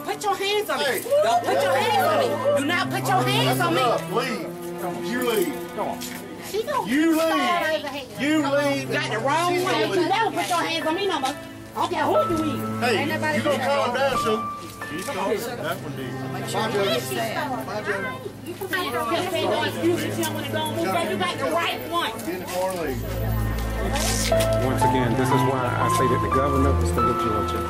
Don't put your hands on me. Don't put your hands on me. Do not put your hands on me. Leave. You leave. Come on. She gonna you leave. You leave. Got the wrong one. You never put your hands on me no more. I don't care who you eat. Hey, you gonna calm down, so she started. That one did. You can't say no excuses. You don't want to go and move back. You got the right one. Get in the corner, leave. Once again, this is why I say that the governor of the state of Georgia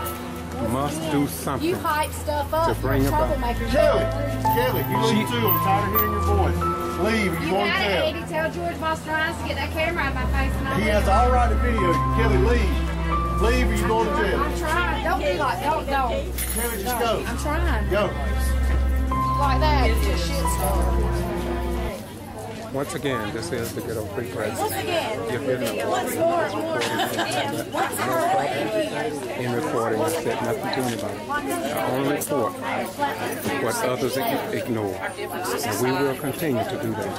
must do something you hype stuff up to bring about. Kelly, you leave too. I'm tired of hearing your voice. Leave. You going to jail. Katie, tell George boss tries to get that camera out of my face. And He has all right to video you. Kelly, leave. Leave or you going to jail. I'm trying. Don't be like, don't. Kelly, just go. I'm trying. Go. Like that. It's just shit stuff. Once again, this is the Ghetto Free Press. Once again. If you're not Once more. in reporting, I said nothing to anybody. I only report what others ignore. And we will continue to do that.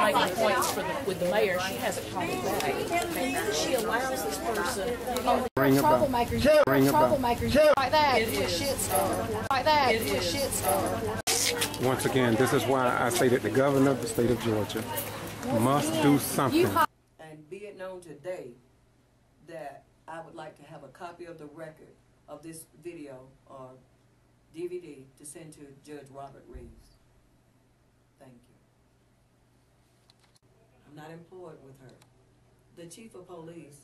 Making points with the mayor. She hasn't called me back. She allows this person. Bring about. Troublemakers. Like that. It's just shit stuff. Like that. It's just shit stuff. Once again, this is why I say that the governor of the state of Georgia must do something. And be it known today that I would like to have a copy of the record of this video or DVD to send to Judge Robert Reeves. Thank you. I'm not employed with her. The chief of police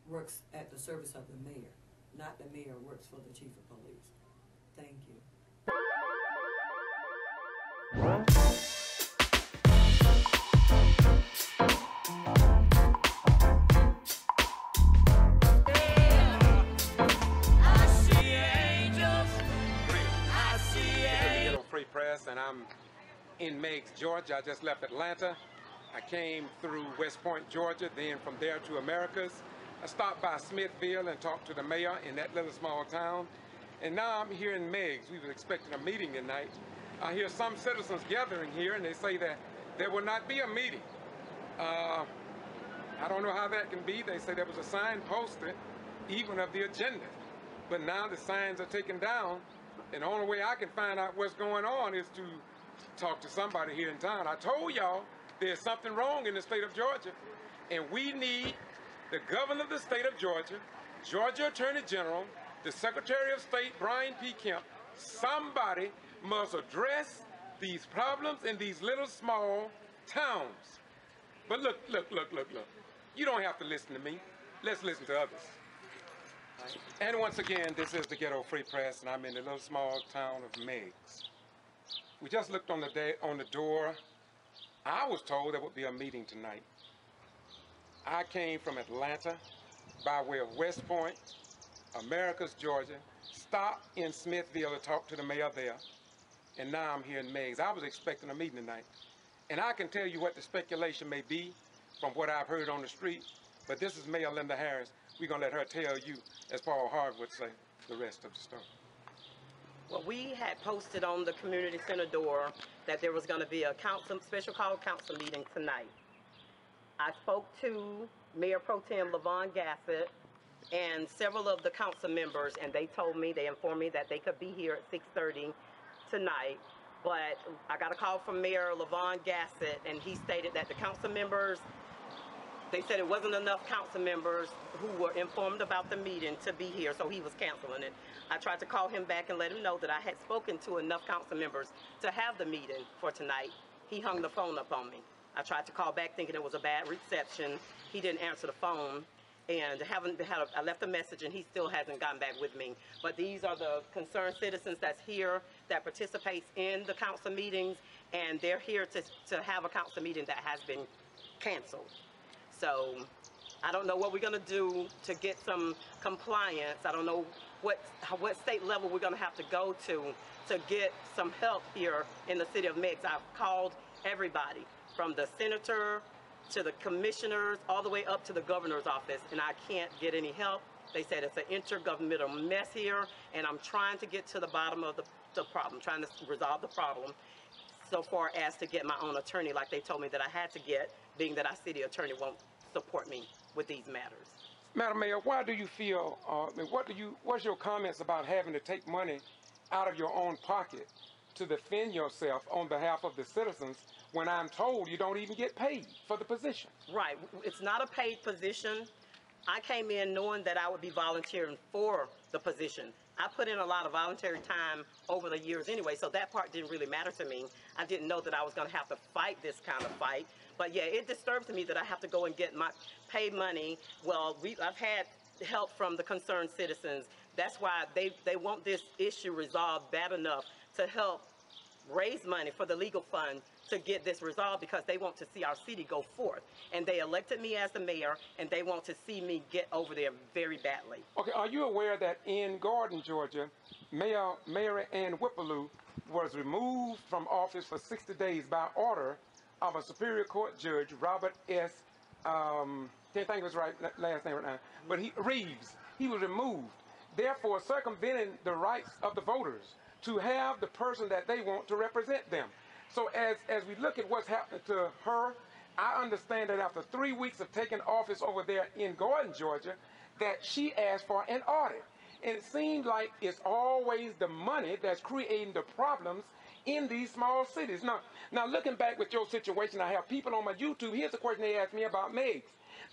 works at the service of the mayor, not the mayor works for the chief of police. Thank you. Free Press, and I'm in Meigs, Georgia. I just left Atlanta. I came through West Point, Georgia, then from there to Americas. I stopped by Smithville and talked to the mayor in that little small town. And now I'm here in Meigs. We were expecting a meeting tonight. I hear some citizens gathering here, and they say that there will not be a meeting. I don't know how that can be. They say there was a sign posted, even of the agenda. But now the signs are taken down, and the only way I can find out what's going on is to talk to somebody here in town. I told y'all there's something wrong in the state of Georgia, and we need the governor of the state of Georgia, Georgia Attorney General, the Secretary of State, Brian P. Kemp. Somebody must address these problems in these little small towns. But look. You don't have to listen to me. Let's listen to others. And once again, this is the Ghetto Free Press, and I'm in the little small town of Meigs. We just looked on the door. I was told there would be a meeting tonight. I came from Atlanta by way of West Point, Americas, Georgia, stopped in Smithville to talk to the mayor there, and now I'm here in Meigs. I was expecting a meeting tonight, and I can tell you what the speculation may be from what I've heard on the street, but this is Mayor Linda Harris. We're going to let her tell you, as Paul Hard would say, the rest of the story. Well, we had posted on the community center door that there was going to be a special call council meeting tonight. I spoke to Mayor Pro Tem LaVon Gassett and several of the council members, and they informed me that they could be here at 6:30 tonight. But I got a call from Mayor LaVon Gassett, and he stated that the council members, they said it wasn't enough council members who were informed about the meeting to be here, so he was canceling it. I tried to call him back and let him know that I had spoken to enough council members to have the meeting for tonight. He hung the phone up on me. I tried to call back thinking it was a bad reception. He didn't answer the phone, and I left a message, and he still hasn't gotten back with me. But these are the concerned citizens that's here that participates in the council meetings, and they're here to have a council meeting that has been canceled. So I don't know what we're going to do to get some compliance. I don't know what state level we're going to have to go to get some help here in the city of Meigs. I've called everybody from the senator to the commissioners all the way up to the governor's office, and I can't get any help. They said it's an intergovernmental mess here, and I'm trying to get to the bottom of the problem, trying to resolve the problem so far as to get my own attorney like they told me that I had to get, being that our city attorney won't support me with these matters. Madam Mayor, why do you feel, what's your comments about having to take money out of your own pocket to defend yourself on behalf of the citizens when I'm told you don't even get paid for the position? Right. It's not a paid position. I came in knowing that I would be volunteering for the position. I put in a lot of voluntary time over the years anyway, so that part didn't really matter to me. I didn't know that I was going to have to fight this kind of fight. But yeah, it disturbs me that I have to go and get my paid money. Well, I've had help from the concerned citizens. That's why they want this issue resolved bad enough to help raise money for the legal fund to get this resolved, because they want to see our city go forth. And they elected me as the mayor, and they want to see me get over there very badly. Okay, are you aware that in Gordon, Georgia, Mary Ann Whippaloo was removed from office for 60 days by order of a Superior Court Judge, Robert S. Can't think of his last name right now, but Reeves. He was removed, therefore circumventing the rights of the voters to have the person that they want to represent them. So as we look at what's happening to her, I understand that after 3 weeks of taking office over there in Gordon, Georgia, that she asked for an audit. And it seems like it's always the money that's creating the problems in these small cities. Now looking back with your situation, I have people on my YouTube. Here's a question they asked me about Megs.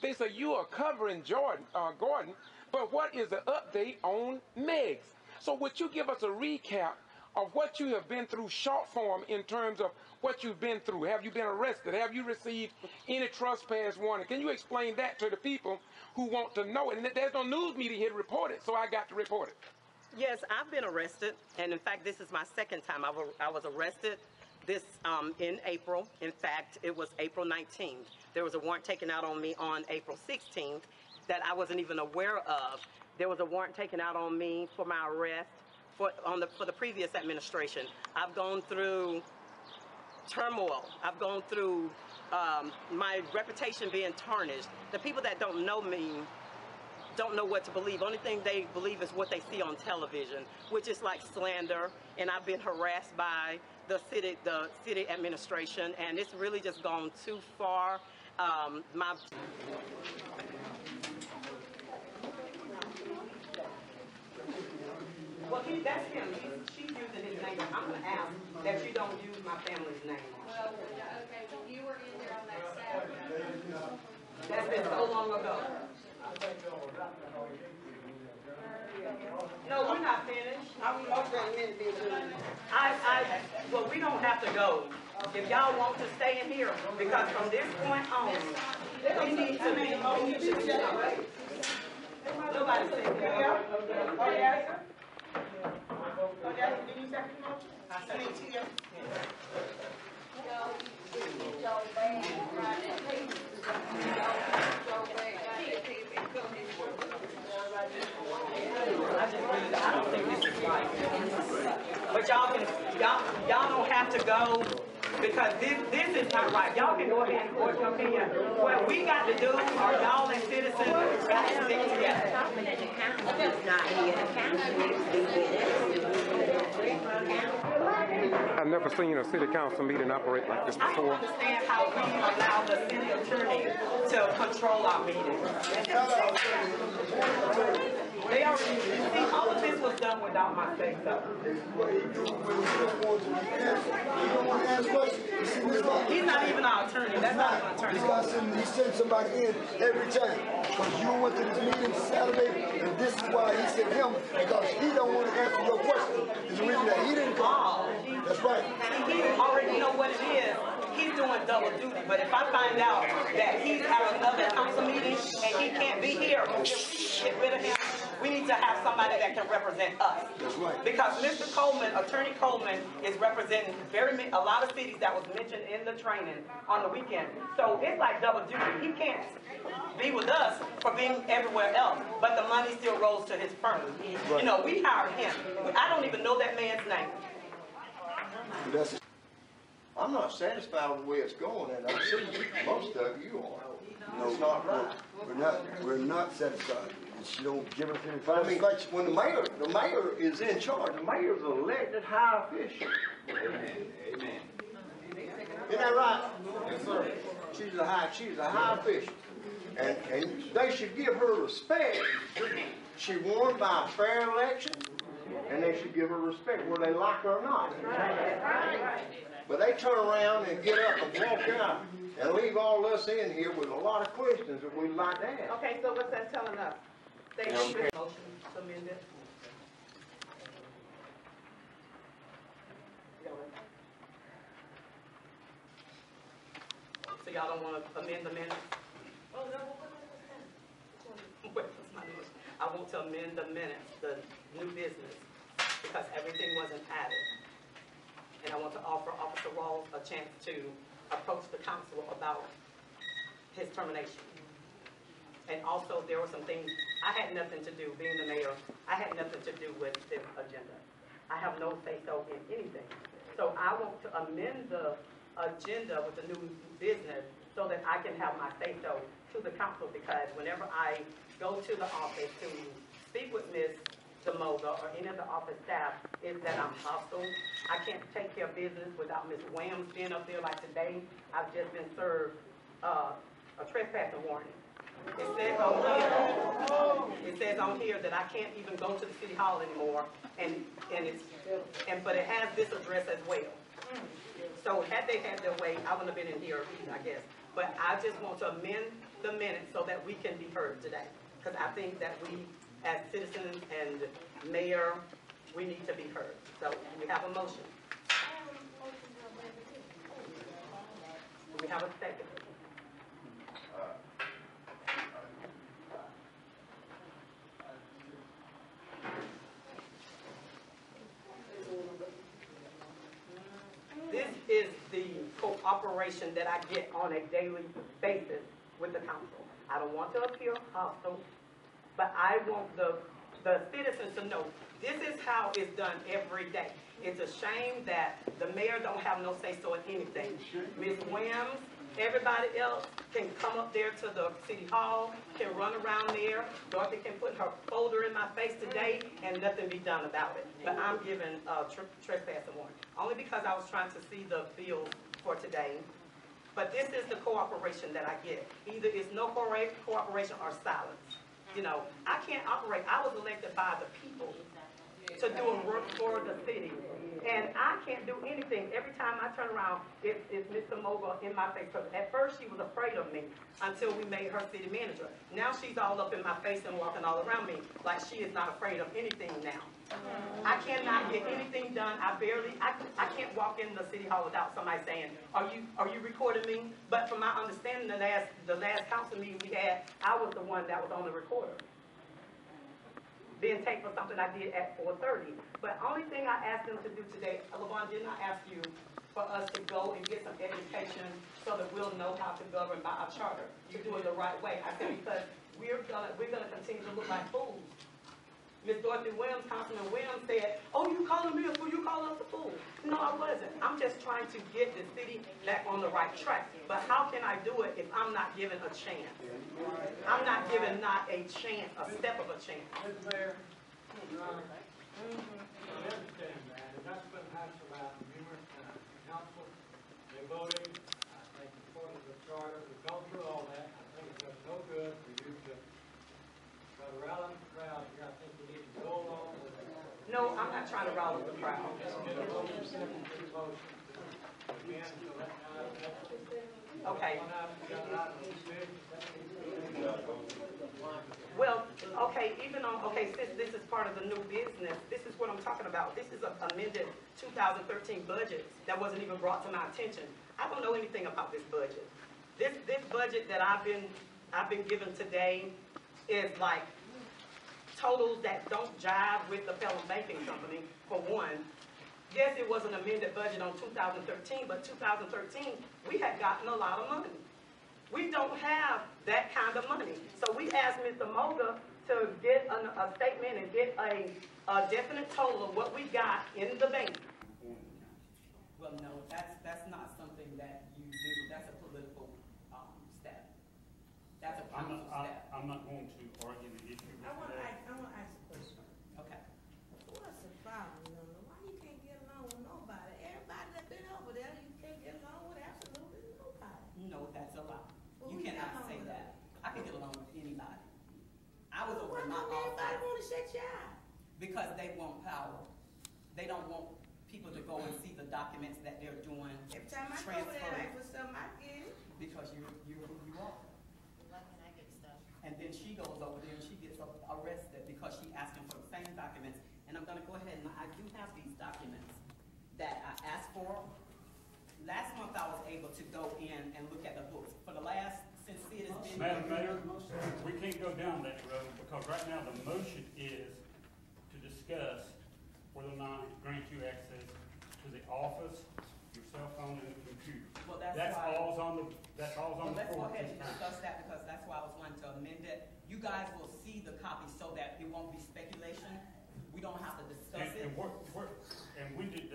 They say, you are covering Gordon, but what is the update on Megs? So would you give us a recap of what you have been through, short form, in terms of what you've been through? Have you been arrested? Have you received any trespass warning? Can you explain that to the people who want to know it? And there's no news media here to report it, so I got to report it. Yes, I've been arrested, and in fact, this is my second time. I was arrested in April. In fact, it was April 19th. There was a warrant taken out on me on April 16th that I wasn't even aware of. There was a warrant taken out on me for my arrest for the previous administration. I've gone through turmoil. I've gone through my reputation being tarnished. The people that don't know me don't know what to believe. Only thing they believe is what they see on television, which is like slander. And I've been harassed by the city administration, and it's really just gone too far. Well, that's him. She's using his name. I'm going to ask that you don't use my family's name. Well, okay, you were in there on that Saturday. That's been so long ago. No, we're not finished. Well, we don't have to go. If y'all want to stay in here, because from this point on, we need to be Nobody say here. Oh, yes. Oh, yes. Did you second motion? I said here. I don't think this is right. But y'all don't have to go, because this is not right. Y'all can go ahead and voice your opinion. What we got to do, are y'all and citizens got to stick together. I've never seen a city council meeting operate like this I don't before. understand how we allow the city attorney to control our meetings. They already, see, all of this was done without my say-so. He's not even our attorney. That's not an attorney. He sent somebody in every time. Because you went to this meeting Saturday, and this is why he sent him, because he don't want to answer your question. It's the reason that he didn't come. That's right. He already know what it is. He's doing double duty. But if I find out that he's at another council meeting and he can't be here, get rid of him. We need to have somebody that can represent us. Because Mr. Coleman, Attorney Coleman, is representing a lot of cities that was mentioned in the training on the weekend. So it's like double duty. He can't be with us for being everywhere else, but the money still rolls to his firm. You know, we hired him. I don't even know that man's name. I'm not satisfied with the way it's going, and I'm sure most of you are. No, it's not right. We're not satisfied. She don't give us any satisfaction. When the mayor is in charge, the mayor is an elected high official. Amen. Isn't that right? Yes, sir. She's a high official. And they should give her respect. She won by a fair election, and they should give her respect whether they like her or not. But they turn around and get up and walk out and leave all us in here with a lot of questions that we'd like to ask. Okay, so what's that telling us? They need a motion to amend it. So y'all don't want to amend the minutes? Oh, no, I want to amend the minutes, the new business, because everything wasn't added. And I want to offer Officer Rawls a chance to approach the council about his termination. And also, there were some things, I had nothing to do, being the mayor, I had nothing to do with this agenda. I have no say-so in anything. So I want to amend the agenda with the new business so that I can have my say-so to the council, because whenever I go to the office to speak with Ms. DeMoga or any of the office staff, is that I'm hostile. I can't take care of business without Ms. Williams being up there. Like today, I've just been served a trespassing warning. It says on here that I can't even go to the city hall anymore, but it has this address as well. So had they had their way, I wouldn't have been in here, I guess. But I just want to amend the minutes so that we can be heard today, because I think that we, as citizens and mayor, we need to be heard. So we have a motion. Do we have a second? This is the cooperation that I get on a daily basis with the council. I don't want to appear hostile, but I want the citizens to know this is how it's done every day. It's a shame that the mayor don't have no say-so in anything. Ms. Williams, everybody else can come up there to the city hall, can run around there. Dorothy can put her folder in my face today and nothing be done about it. But I'm giving a trespassing warning, only because I was trying to see the bill for today. But this is the cooperation that I get. Either it's no cooperation or silence. You know, I can't operate. I was elected by the people to do a work for the city. And I can't do anything. Every time I turn around, it's Mr. Mogul in my face. At first, she was afraid of me until we made her city manager. Now she's all up in my face and walking all around me like she is not afraid of anything now. I cannot get anything done. I can't walk in the city hall without somebody saying, are you recording me? But from my understanding, the last council meeting we had, I was the one that was on the recorder, being taped for something I did at 4:30. But only thing I asked them to do today, LaVon, didn't I ask you for us to go and get some education so that we'll know how to govern by our charter, to do it the right way? I said, because we're gonna continue to look like fools. Ms. Dorothy Williams, Councilman Williams said, oh, you calling me a fool, you calling us a fool. No, I wasn't. I'm just trying to get the city back on the right track. But how can I do it if I'm not given a chance? I'm not given not a chance, a step of a chance. Mr. Mayor, Your Honor, I understand that, and that's been hashed about numerous times. The council, they voted, I think, according to the charter, we've gone through all that. I think it does no good for you to try to rally the crowd here. I think you need to go along with it. No, I'm not trying to rally the crowd. Okay. Well, okay, since this is part of the new business, this is what I'm talking about. This is an amended 2013 budget that wasn't even brought to my attention. I don't know anything about this budget. This budget that I've been given today is like totals that don't jive with the Pelham Banking Company, for one. Yes, it was an amended budget on 2013, but 2013, we had gotten a lot of money. We don't have that kind of money. So we asked Mr. Moga to get a statement and get a definite total of what we got in the bank. Well, no, that's not something that you do. That's a political step. That's a council step. I'm not going to argue the issue. I want to ask a question. Okay. What's the problem, Lola? Why you can't get along with nobody? Everybody that's been over there, you can't get along with absolutely nobody. No, that's a lie. shy? Because they want power. They don't want people to go and see the documents that they're doing. Every time I go over there and ask for something, I get it. Because you're who you are. And then she goes over there and she gets arrested because she asking for the same documents. And I'm gonna go ahead and I do have these documents that I asked for. Last month I was able to go in and look at the books. For the last, since Sid has been Madam Mayor, we can't go down that road because right now the motion is to discuss whether or not it grants you access to the office, your cell phone, and the computer. Well, that's why. All's on the, that's all's on the Let's floor. go ahead and discuss that because that's why I was wanting to amend it. You guys will see the copy so that it won't be speculation. We don't have to discuss it. And when did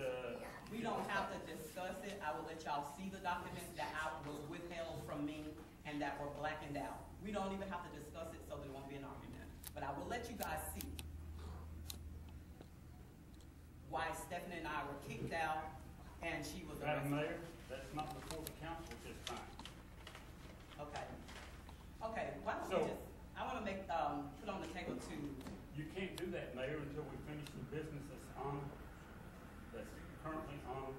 We don't have to discuss it. I will let y'all see the documents that was withheld from me and that were blackened out. We don't even have to discuss it so there won't be an argument. But I will let you guys see why Stephanie and I were kicked out and she was arrested. Madam Mayor, that's not before the council at this time. Okay. Okay, why don't we just, I want to make, put on the table to. You can't do that, Mayor, until we finish the business that's currently on.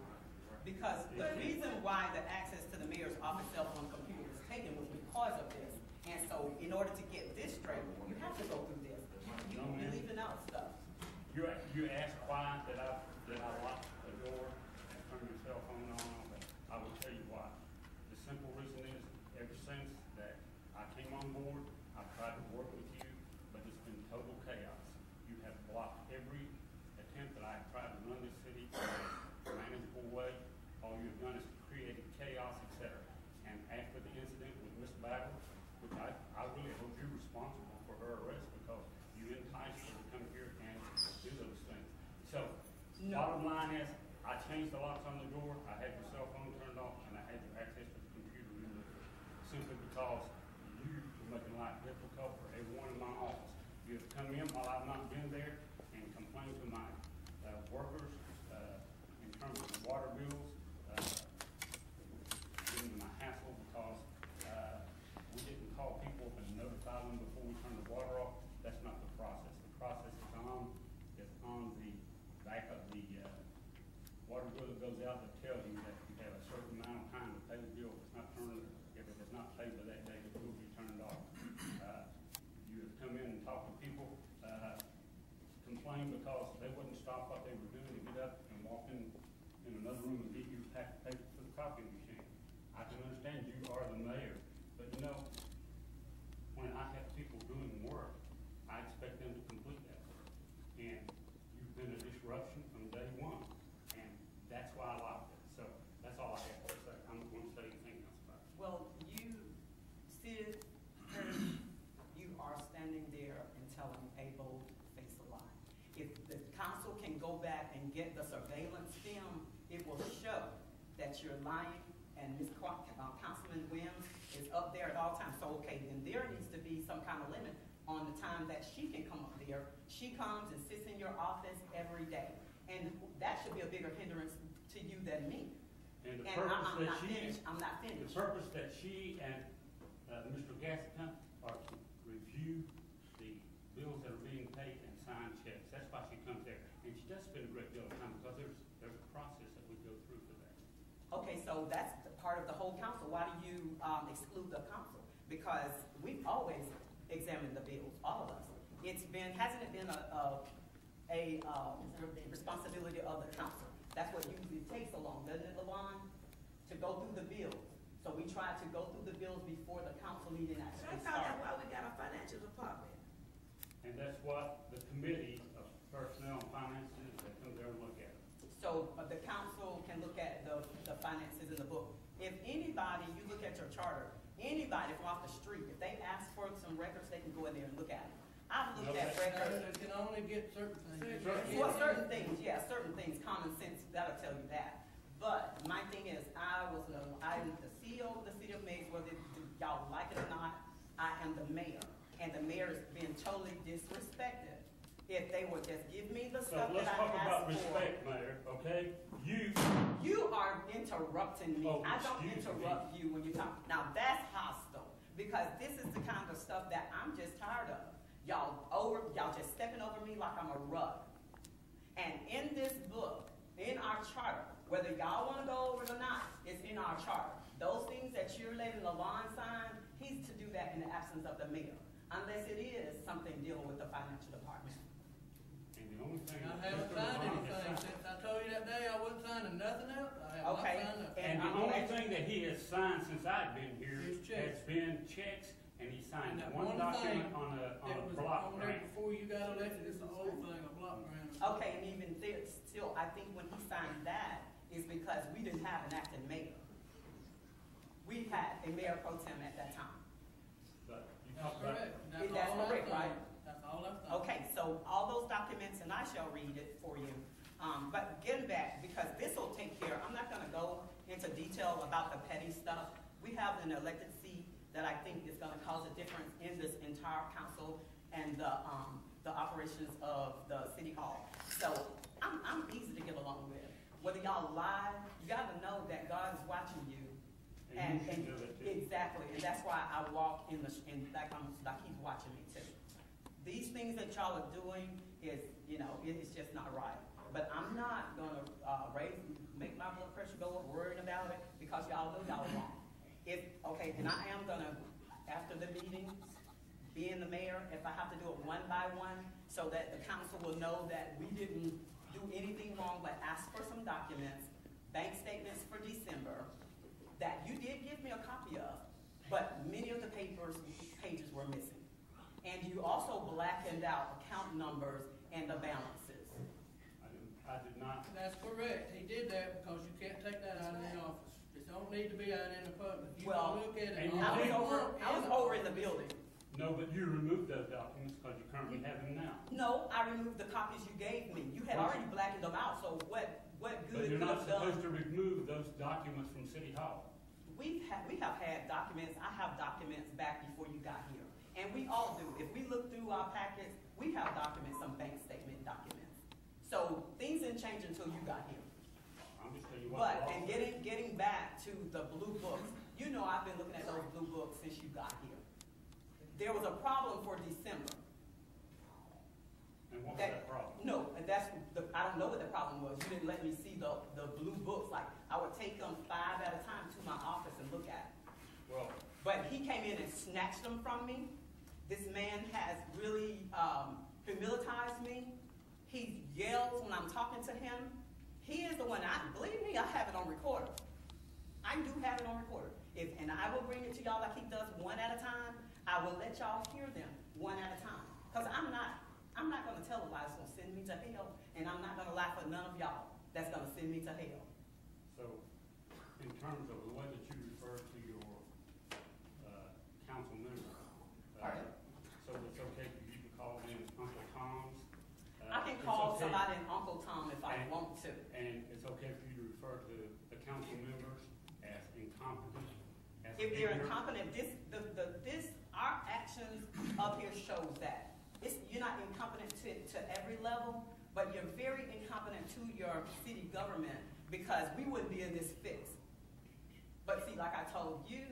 Because the reason why the access to the mayor's office cell phone computer was taken was because of this. And so in order to get this straight, you have to go through this. You're leaving out stuff. You asked why did I lock the door and turn your cell phone on? But I will tell you why. The simple reason is ever since that I came on board, I've tried to work with you, but it's been total chaos. You have blocked every attempt that I've tried to run this city in a manageable way. All you've done is created chaos, etc. And after the incident with Miss Battle, which I really hope you're responsible for her arrest because you enticed her to come here and do those things. So, bottom line is, I changed the locks on the door, I had your cell phone turned off, and I had your access to the computer removed, simply because you were making life difficult for everyone in my office. You have come in while I've not been there and complained to my workers in terms of the water bills, giving them a hassle because we didn't call people and notify them before we turned the water off. That's not the process. The process is on the back of the water bill that goes out that tells you that you have a certain amount of time to pay the bill. If it is not paid by that day, the bill will be turned off. You have come in and talked to people, complained because they wouldn't stop what they were doing to get up and walk in another room and get you paper for the copy machine. I can understand you are the mayor, but you know, when I have people doing work, I expect them to complete that work. And you've been a disruption from day one, and that's why I like it. So that's all I have to say. I'm not going to say anything else about it. Well, Sid, you are standing there and telling a bold-faced lie. If the council can go back and get the surveillance film, it will show that you're lying, and Councilman Williams is up there at all times. So, okay, then there needs to be some kind of limit on the time that she can come up there. She comes and sits in your office every day. And that should be a bigger hindrance to you than me. And the I'm not finished. The purpose that she and Mr. Gassica are to review the bills that are being paid and sign checks. That's why she comes there. And she does spend a great deal of time because there's a process that we go through for that. Okay, so that's part of the whole council. Why do you exclude the council? Because we've always examined the bills, all of us. Hasn't it been a responsibility of the council? That's what usually takes so long, doesn't it, LaVon? To go through the bills. So we try to go through the bills before the council meeting actually starts. I thought that's why we got a financial department. And that's what the committee of personnel and finances that comes there and look at it. So the council can look at the finances in the book. If anybody, you look at your charter, anybody from off the street, if they ask for some records, they can go in there and look at it. I've looked at records. They can only get certain things. Well, certain things, yeah, certain things, common sense, that'll tell you that. But my thing is, I'm the CEO of the city of Meigs, whether y'all like it or not, I am the mayor. And the mayor is being totally disrespected. If they would just give me the stuff that I asked for. Let's talk about respect, Mayor, okay? You are interrupting me. I don't interrupt you when you talk. Now that's hostile, because this is the kind of stuff that I'm just tired of. Y'all just stepping over me like I'm a rug. And in this book, in our charter, whether y'all want to go over it or not, it's in our charter. Those things that you're letting Levon sign, he's to do that in the absence of the mayor, unless it is something dealing with the financial department. And the only thing I haven't signed anything since I told you that day I wasn't signing nothing else. I have not signed nothing. And the only thing that he has signed since I've been here has been checks, and he signed one document on a block grant. Before you got elected, it's the whole thing, a block grant. Okay, and even still, I think when he signed that is because we didn't have an acting mayor. We had a mayor pro tem at that time. But you That's correct. That's correct, right? That's all I've done. Okay, so all those documents, and I shall read it for you. But getting back, because this will take care, I'm not gonna go into detail about the petty stuff. We have an elected seat that I think is gonna cause a difference in this entire council and the operations of the city hall. So I'm easy to get along with. Whether y'all lie, you gotta know that God is watching you. And exactly, and that's why I walk in like he's watching me too. These things that y'all are doing is, it's just not right. But I'm not gonna make my blood pressure go up worrying about it because y'all know y'all are wrong. And I am gonna, after the meeting, being the mayor, if I have to do it one by one, so that the council will know that we didn't do anything wrong, but ask for some documents, bank statements for December, that you did give me a copy of, but many of the pages were missing. And you also blackened out account numbers and the balances. I did not. That's correct. He did that because you can't take that out of the office. It don't need to be out in the public. You well, look at it. I was over in the building. No, but you removed those documents because you currently have them now. No, I removed the copies you gave me. You had already blackened them out, so what good But you're not supposed done? to remove those documents from City Hall. We have had documents. I have documents back before you got here. And we all do. If we look through our packets, we have documents, some bank statement documents. So things didn't change until you got here. I'm just telling you what. But, and getting back to the blue books, I've been looking at those blue books since you got here. There was a problem for December. And what was that problem? No, and I don't know what the problem was. You didn't let me see the blue books. Like, I would take them 5 at a time to my office and look at them. Well. But he came in and snatched them from me. This man has really humilitized me. He yells when I'm talking to him. He is the one, believe me, I have it on recorder. I do have it on recorder. And I will bring it to y'all like he does one at a time. I will let y'all hear them one at a time. Because I'm not going to tell a lie that's going to send me to hell, and I'm not going to lie for none of y'all that's going to send me to hell. So, in terms of the way that you refer to your council members, so it's okay for you to call them Uncle Tom's? I can call somebody Uncle Tom if I want to. And it's okay for you to refer to the council members as incompetent? If they're incompetent, our actions up here shows that. You're not incompetent to every level, but you're very incompetent to your city government because we wouldn't be in this fix. But see, like I told you,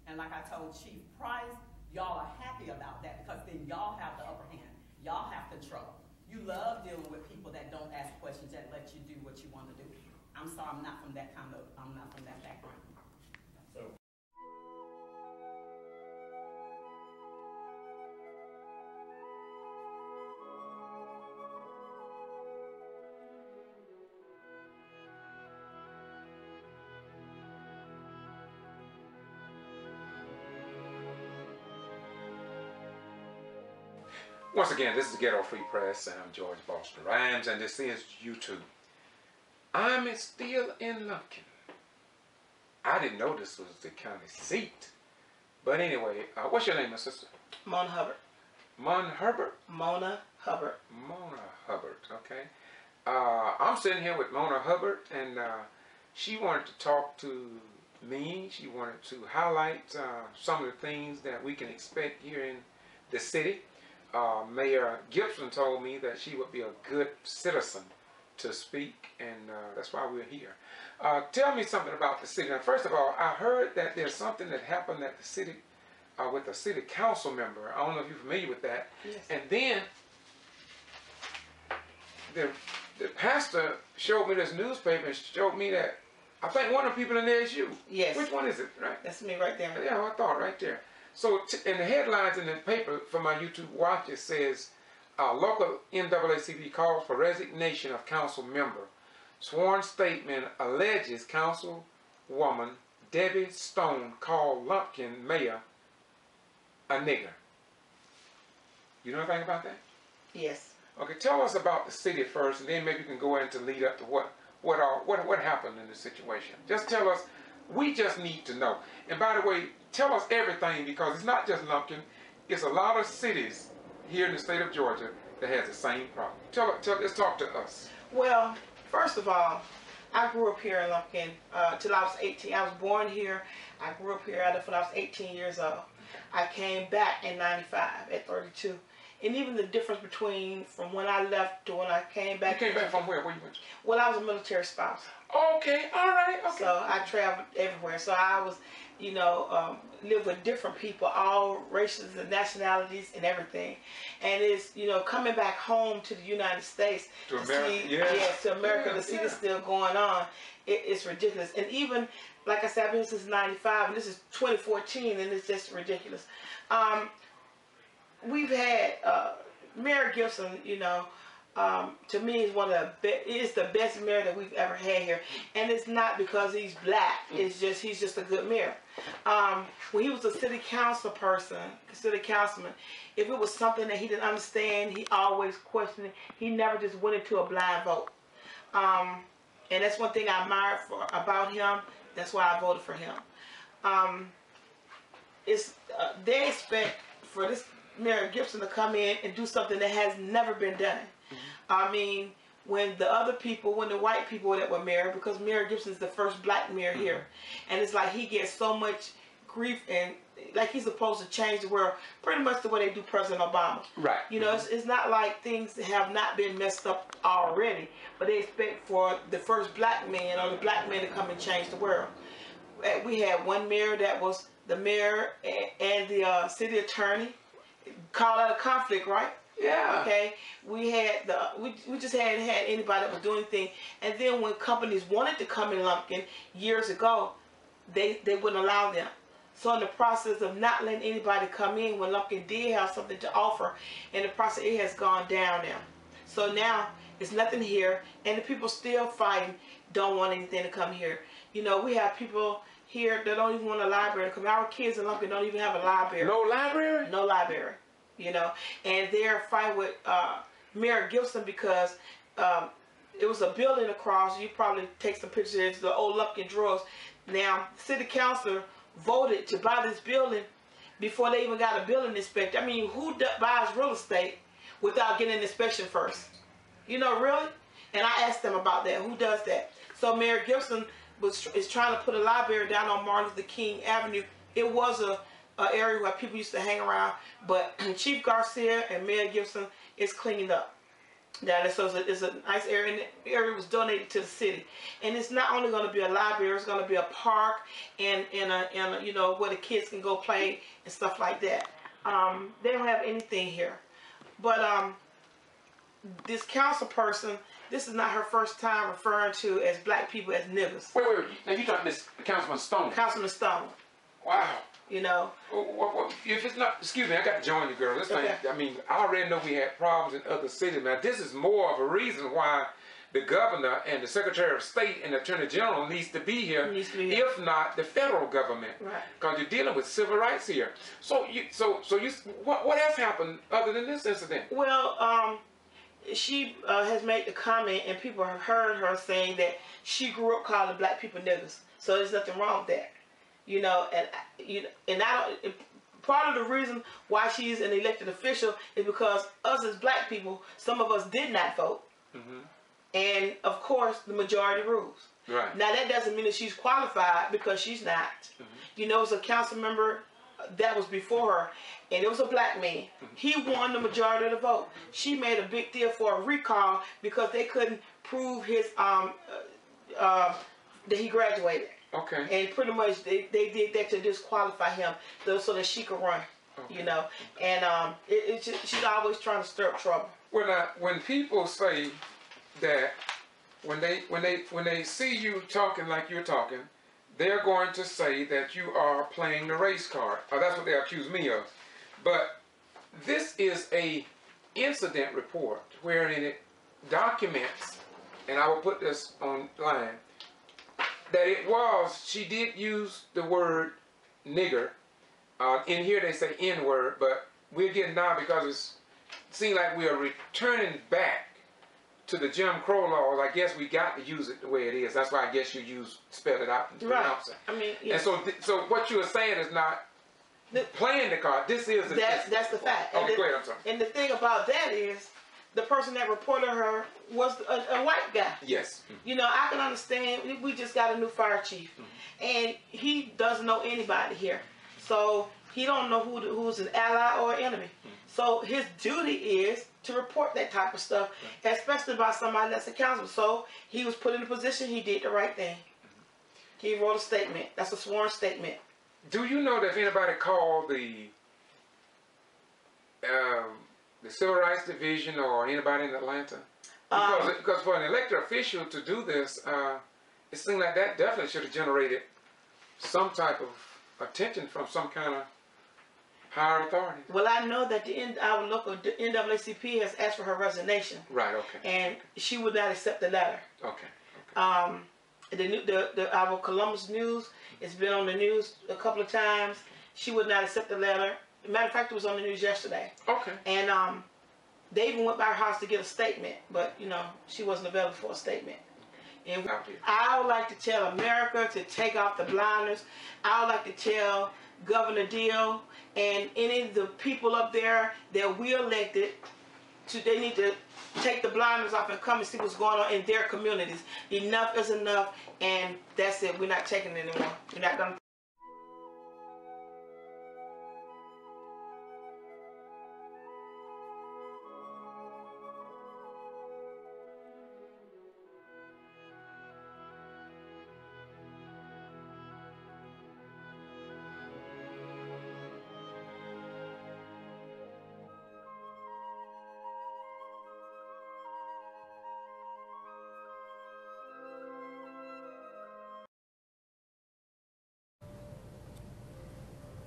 and like I told Chief Price, y'all are happy about that because then y'all have the upper hand. Y'all have control. You love dealing with people that don't ask questions, that let you do what you want to do. I'm sorry, I'm not from that background. So. Once again, this is Ghetto Free Press, and I'm George Boston Rhymes, and this is YouTube. I'm still in Lumpkin. I didn't know this was the county seat. But anyway, what's your name, my sister? Mona Hubbard. Mona Hubbard? Mona Hubbard. Mona Hubbard, okay. I'm sitting here with Mona Hubbard, and she wanted to talk to me. She wanted to highlight some of the things that we can expect here in the city. Mayor Gibson told me that she would be a good citizen to speak, and that's why we're here. Tell me something about the city. Now, first of all, I heard that there's something that happened at the city with a city council member. I don't know if you're familiar with that. Yes. And then the pastor showed me this newspaper and showed me that I think one of the people in there is you. Yes. Which one is it? Right. That's me right there. Yeah, I thought right there. So in the headlines in the paper for my YouTube watch, it says local NAACP calls for resignation of council member. Sworn statement alleges councilwoman Debbie Stone called Lumpkin mayor a nigger. You know anything about that? Yes. Okay, tell us about the city first, and then maybe you can go into lead up to what happened in the situation. Just tell us. We just need to know. And by the way, tell us everything, because it's not just Lumpkin. It's a lot of cities here in the state of Georgia that has the same problem. Let's talk to us. Well, first of all, I grew up here in Lumpkin till I was 18. I was born here. I grew up here until I was 18 years old. I came back in 95 at 32. And even the difference between from when I left to when I came back. You came back from where? Where you went? Well, I was a military spouse. Okay, all right, okay. So I traveled everywhere. So I was, you know, live with different people, all races and nationalities and everything. And it's, you know, coming back home to the United States. To America, see, to America, to see this still going on. It's ridiculous. And even, like I said, I've been here since 95, and this is 2014, and it's just ridiculous. We've had Mayor Gibson, you know, to me is one of the best mayor that we've ever had here, and it's not because he's black. It's just he's just a good mayor. When he was a city councilman, if it was something that he didn't understand, he always questioned it. He never just went into a blind vote, and that's one thing I admire about him. That's why I voted for him. They expect for this Mayor Gibson to come in and do something that has never been done. I mean, when the white people that were mayor, because Mayor Gibson is the first black mayor here, and it's like he gets so much grief and like he's supposed to change the world, pretty much the way they do President Obama. Right. You know, it's not like things have not been messed up already, but they expect for the first black man or the black man to come and change the world. We had one mayor that was the mayor and the city attorney. Call out a conflict, right? Yeah. Okay. We had we just hadn't had anybody that was doing anything. And then when companies wanted to come in Lumpkin years ago, they wouldn't allow them. So in the process of not letting anybody come in, when Lumpkin did have something to offer, in the process it has gone down now. So now it's nothing here, and the people still fighting, don't want anything to come here. You know, we have people here that don't even want a library to come. Our kids in Lumpkin don't even have a library. No library? No library. You know, and they're fighting with Mayor Gibson because it was a building across. You probably take some pictures of the old Lumpkin drawers. Now, city council voted to buy this building before they even got a building inspector. I mean, who buys real estate without getting an inspection first? You know, really? And I asked them about that. Who does that? So Mayor Gibson is trying to put a library down on Martin Luther King Avenue. It was a area where people used to hang around, but Chief Garcia and Mayor Gibson is cleaning up. So it's a nice area, and the area was donated to the city. And it's not only going to be a library, it's going to be a park and a you know, where the kids can go play and stuff like that. They don't have anything here. But this council person, this is not her first time referring to as black people as niggers. Wait. Now you're talking this Councilman Stone. Councilman Stone. Wow. You know. If it's not, excuse me, I got to join you, girl. This thing, I mean, I already know we had problems in other cities. Now, this is more of a reason why the governor and the Secretary of State and the Attorney General needs to be here. If not the federal government, because you're dealing with civil rights here. So what else happened other than this incident? Well, she has made the comment, and people have heard her saying that she grew up calling black people niggers. So there's nothing wrong with that. You know, and part of the reason why she's an elected official is because us as black people, some of us did not vote. And of course, the majority rules. Right. Now that doesn't mean that she's qualified, because she's not. You know, it's a council member that was before her, and it was a black man. He won the majority of the vote. She made a big deal for a recall because they couldn't prove his that he graduated. Okay. And pretty much they did that to disqualify him so that she could run. Okay. You know, and she's always trying to stir up trouble. Well, now, when people say that when they see you talking like you're talking, they're going to say that you are playing the race card. Or that's what they accuse me of. But this is a incident report wherein it documents, and I will put this online, that she did use the word nigger. In here they say N-word, but we're getting down because it seems like we are returning back to the Jim Crow laws. I guess we got to use it the way it is. That's why I guess you spell it out and pronounce it. I mean, yes. And so what you are saying is not playing the card. This is that's the fact. Okay, go ahead, I'm sorry. And the thing about that is, the person that reported her was a white guy. Yes. You know, I can understand. We just got a new fire chief, and he doesn't know anybody here, so he don't know who's an ally or an enemy. So his duty is to report that type of stuff, especially by somebody that's accountable. So he was put in a position. He did the right thing. He wrote a statement. That's a sworn statement. Do you know that if anybody called the Civil Rights Division or anybody in Atlanta? Because for an elected official to do this, it seemed like that definitely should have generated some type of attention from some kind of higher authority. Well, I know that our local NAACP has asked for her resignation. Right. Okay. And she would not accept the letter. Okay. Our Columbus News, it's been on the news a couple of times. She would not accept the letter. Matter of fact, it was on the news yesterday. Okay. And they even went by her house to get a statement, but you know, she wasn't available for a statement. And I would like to tell America to take off the blinders. I would like to tell Governor Deal and any of the people up there that we elected, they need to take the blinders off and come and see what's going on in their communities. Enough is enough, and that's it. We're not taking it anymore. We're not going to.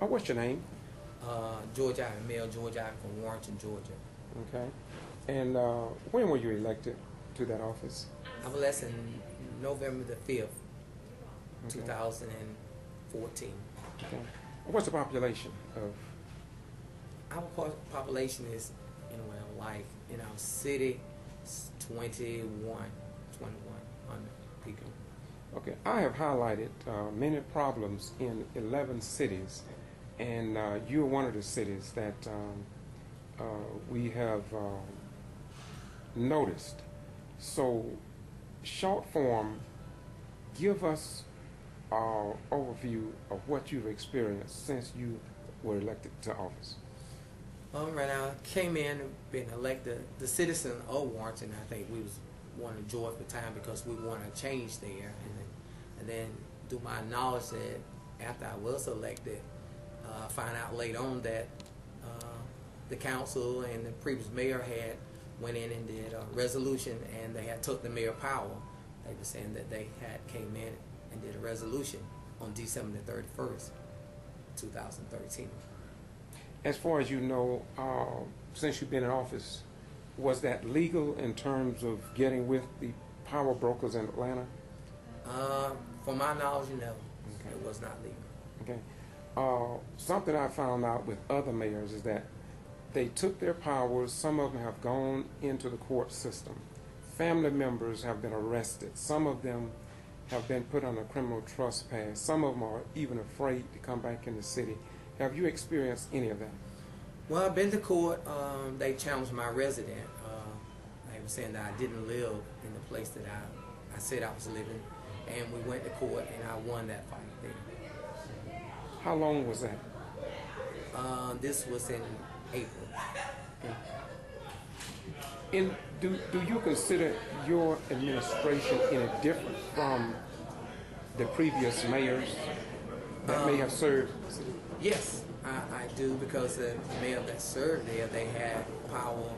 What's your name? George Ivan, Male George Ivan from Warrenton, Georgia. Okay. And when were you elected to that office? I was elected in November the 5th, 2014. Okay. What's the population of? Our population is, in our city, 2100 people. Okay. I have highlighted many problems in 11 cities. And you're one of the cities that we have noticed. So, short form, give us an overview of what you've experienced since you were elected to office. Right now, I came in and been elected the citizen of Warrenton. I think we was one of joyful time because we wanted to change there. And then through my knowledge that after I was elected, find out later on that the council and the previous mayor had went in and did a resolution, and they had took the mayor power. They were saying that they had came in and did a resolution on December the 31st, 2013. As far as you know, since you've been in office, was that legal in terms of getting with the power brokers in Atlanta? From my knowledge, no. Okay. It was not legal. Okay. Something I found out with other mayors is that they took their powers. Some of them have gone into the court system. Family members have been arrested. Some of them have been put on a criminal trespass. Some of them are even afraid to come back in the city. Have you experienced any of that? Well, I've been to court. They challenged my resident. They were saying that I didn't live in the place that I said I was living. And we went to court, and I won that fight there. How long was that? This was in April. And do you consider your administration any different from the previous mayors that may have served? Yes, I do, because the mayor that served there, they had power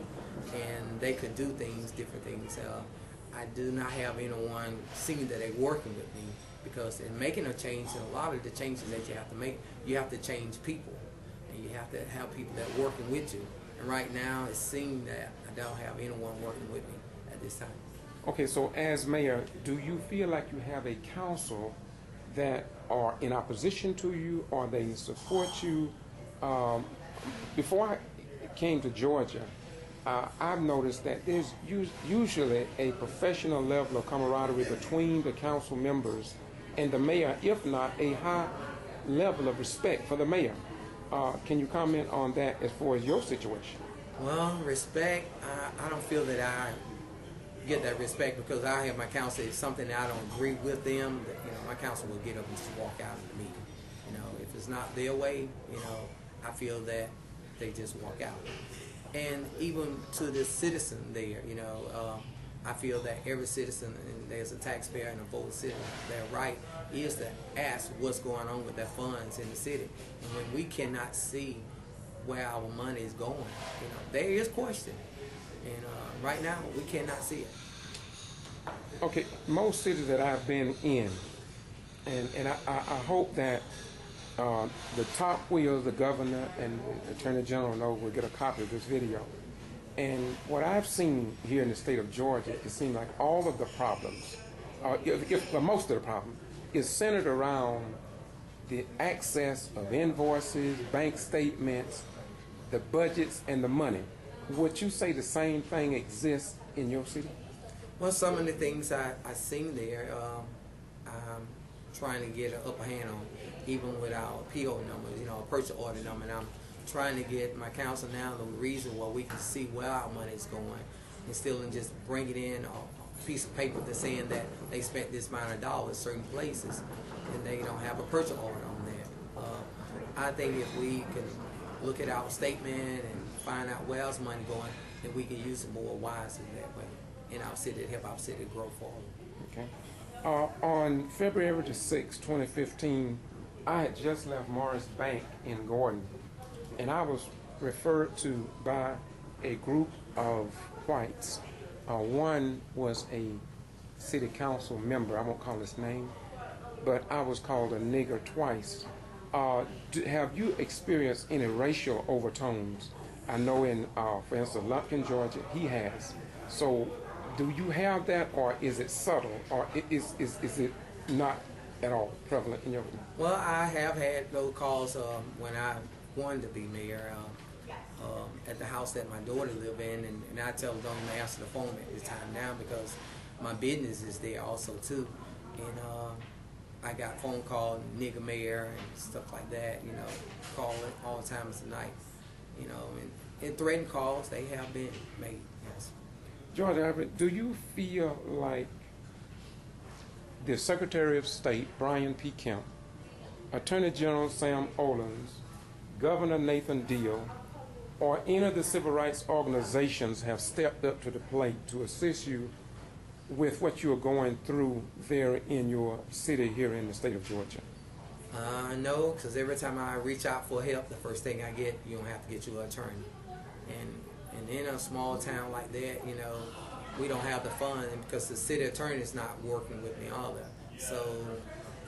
and they could do things, different things. I do not have anyone seeing that they're working with me, because in making a change, and a lot of the changes that you have to make, you have to change people, and you have to have people that are working with you. And right now, it seems that I don't have anyone working with me at this time. Okay, so as mayor, do you feel like you have a council that are in opposition to you, or they support you? Before I came to Georgia, I've noticed that there's usually a professional level of camaraderie between the council members and the mayor, if not a high level of respect for the mayor. Can you comment on that as far as your situation? Well, respect, I don't feel that I get that respect, because I have my council. If something that I don't agree with them, my council will get up and just walk out of the meeting. If it's not their way, I feel that they just walk out. And even to the citizen there, I feel that every citizen, and there's a taxpayer and a voting citizen, their right is to ask what's going on with their funds in the city. And when we cannot see where our money is going, there is question. And right now, we cannot see it. Okay, most cities that I've been in, and I hope that the top wheels, the governor and the attorney general will get a copy of this video. And what I've seen here in the state of Georgia, it seems like all of the problems, if most of the problem, is centered around the access of invoices, bank statements, the budgets, and the money. Would you say the same thing exists in your city? Well, some of the things I've seen there, I'm trying to get an upper hand on, even with our PO numbers, a purchase order number. And I'm trying to get my council now the reason why we can see where our money is going, instead of just bring it in a piece of paper that's saying that they spent this amount of dollars certain places, and they don't have a purchase order on that. I think if we can look at our statement and find out where our money going, then we can use it more wisely that way in our city to help our city grow forward. Okay. On February the 6th, 2015, I had just left Morris Bank in Gordon, and I was referred to by a group of whites. One was a city council member, I won't call his name, but I was called a nigger twice. Have you experienced any racial overtones? I know in, for instance, Lumpkin, Georgia, he has. So do you have that, or is it subtle, or is it not at all prevalent in your? Well, I have had those calls when I wanted to be mayor at the house that my daughter lived in, and I tell them don't answer the phone at this time now because my business is there also too. And I got phone call, nigger mayor and stuff like that, calling all the time of the night, and threatening calls, they have been made, yes. George, do you feel like the Secretary of State, Brian P. Kemp, Attorney General Sam Olens, Governor Nathan Deal, or any of the civil rights organizations have stepped up to the plate to assist you with what you're going through there in your city here in the state of Georgia? No, because every time I reach out for help, the first thing I get, you don't have to get you an attorney. And in a small town like that, we don't have the fund, and because the city attorney is not working with me either. So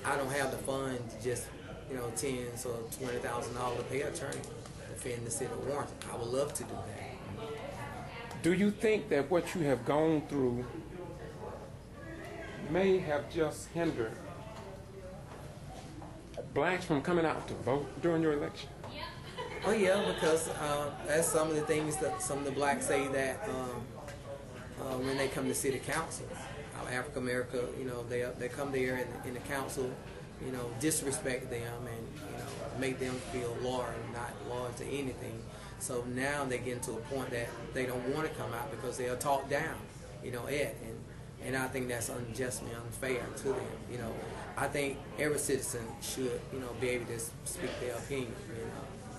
I don't have the fund to just, $10,000 or $20,000 to pay an attorney to defend the city of Warrenton. I would love to do that. Do you think that what you have gone through may have just hindered blacks from coming out to vote during your election? Oh yeah, because that's some of the things that some of the blacks say that when they come to city council, African America, they come there in the council, disrespect them and make them feel loyal and not loyal to anything. So now they get to a point that they don't want to come out because they are talked down, and I think that's unjustly unfair to them. I think every citizen should, be able to speak their opinion,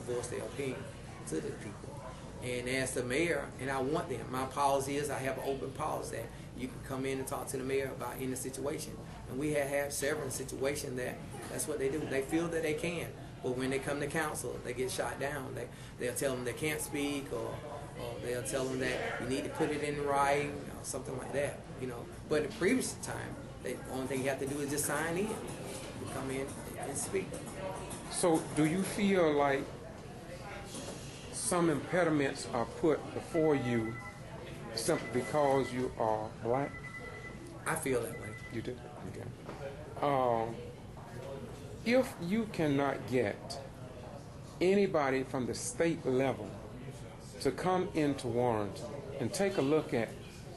voice their opinion. to the people. And as the mayor, and I want them, my policy is I have an open policy that you can come in and talk to the mayor about any situation. And we have had several situations that's what they do. They feel that they can, but when they come to council, they get shot down. They'll tell them they can't speak, or they'll tell them that you need to put it in writing, or something like that. But the previous time, the only thing you have to do is just sign in. You come in and speak. So do you feel like some impediments are put before you simply because you are black? I feel that way. You do? Okay. If you cannot get anybody from the state level to come into Warrenton and take a look at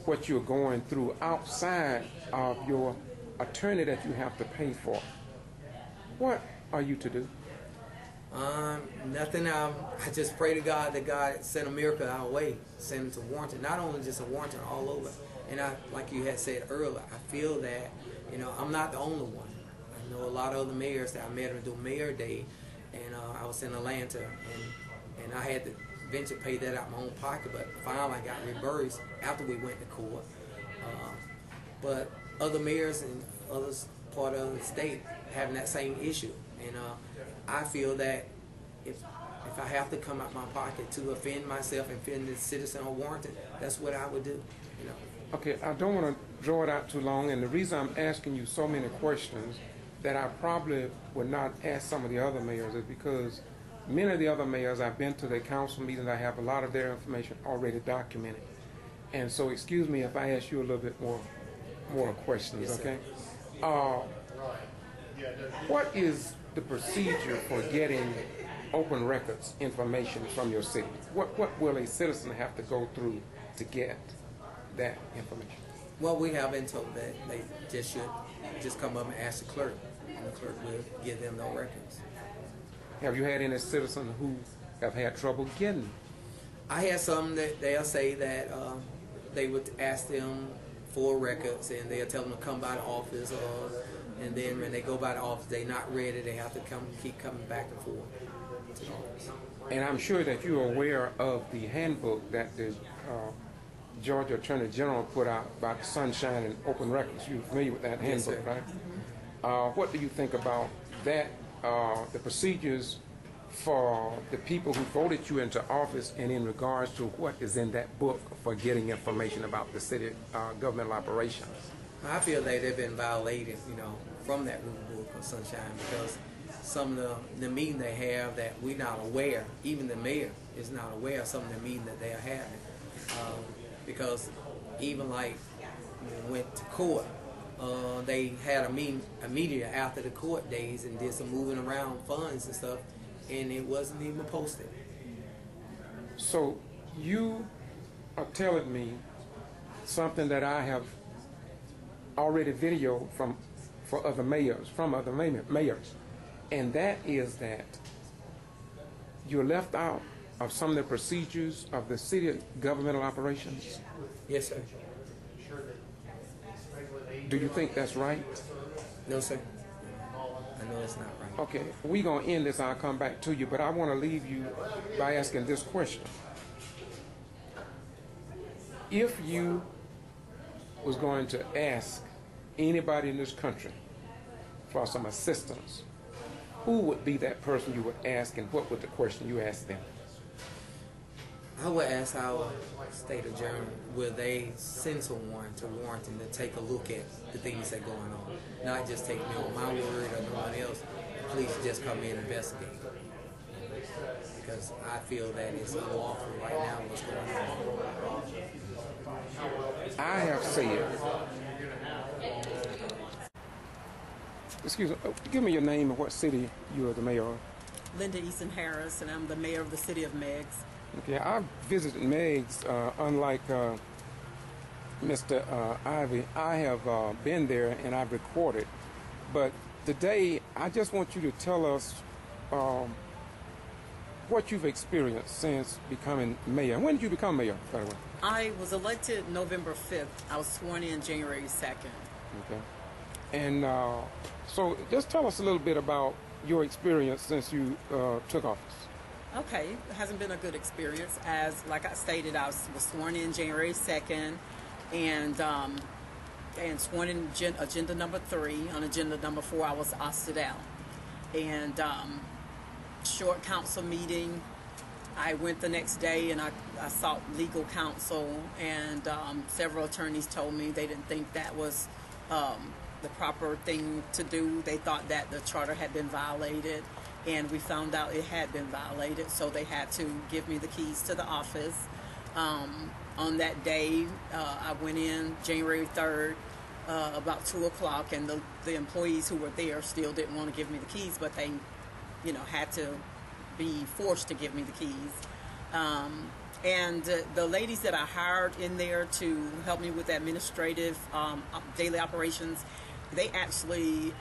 what you're going through outside of your attorney that you have to pay for, what are you to do? Nothing. I just pray to God that God send a miracle our way, send it to Warrenton. Not only just in Warrenton, all over. And like you had said earlier, I feel that I'm not the only one. I know a lot of other mayors that I met them do Mayor Day, and I was in Atlanta, and I had to eventually pay that out of my own pocket, but finally I got reimbursed after we went to court. But other mayors in other part of the state having that same issue, and I feel that if I have to come out my pocket to offend myself and offend the citizen of Warrenton, that's what I would do. Okay, I don't want to draw it out too long, and the reason I'm asking you so many questions that I probably would not ask some of the other mayors is because many of the other mayors, I've been to their council meetings, I have a lot of their information already documented. And so excuse me if I ask you a little bit more questions, yes, okay? What is the procedure for getting open records information from your city? What will a citizen have to go through to get that information? Well, we have been told that they should come up and ask the clerk, and the clerk will give them no records. Have you had any citizens who have had trouble getting? I had some that they'll say that they would ask them for records, and they'll tell them to come by the office, and then when they go by the office, they're not ready. They have to keep coming back and forth to the office. And I'm sure that you're aware of the handbook that the Georgia Attorney General put out about sunshine and open records. You're familiar with that handbook, yes, right? Mm-hmm. What do you think about that, the procedures for the people who voted you into office, and in regards to what is in that book for getting information about the city governmental operations? I feel that they've been violated, from that rule book of sunshine, because some of the meeting they have that we're not aware, even the mayor is not aware of some of the meeting that they are having. Because even like when we went to court, they had a meeting after the court days and did some moving around funds and stuff, and it wasn't even posted. So you are telling me something that I have already videoed from other mayors, and that is that you're left out of some of the procedures of the city governmental operations? Yes, sir. Do you think that's right? No, sir. I know it's not right. Okay, we're going to end this. I'll come back to you, but I want to leave you by asking this question. If you was going to ask anybody in this country for some assistance, who would be that person you would ask, and what would the question you ask them? I would ask our state attorney, will they send someone to Warrenton to take a look at the things that are going on? Not just take me on my word or no one else. Please just come in and investigate. Because I feel that it's unlawful right now what's going on. I have said, excuse me, give me your name and what city you are the mayor of. Linda Easton Harris, and I'm the mayor of the city of Meigs. Okay, I've visited Meigs, unlike Mr. Ivy. I have been there and I've recorded. But today, I just want you to tell us what you've experienced since becoming mayor. When did you become mayor, by the way? I was elected November 5th. I was sworn in January 2nd. Okay. And so just tell us a little bit about your experience since you took office. Okay, it hasn't been a good experience. As like I stated, I was sworn in January 2nd, and sworn in agenda number 3. On agenda number 4, I was ousted out. And short council meeting. I went the next day and I sought legal counsel, and several attorneys told me they didn't think that was the proper thing to do. They thought that the charter had been violated, and we found out it had been violated, so they had to give me the keys to the office. On that day, I went in January 3rd, about 2 o'clock, and the employees who were there still didn't want to give me the keys, but they, had to be forced to give me the keys. And the ladies that I hired in there to help me with administrative daily operations, they actually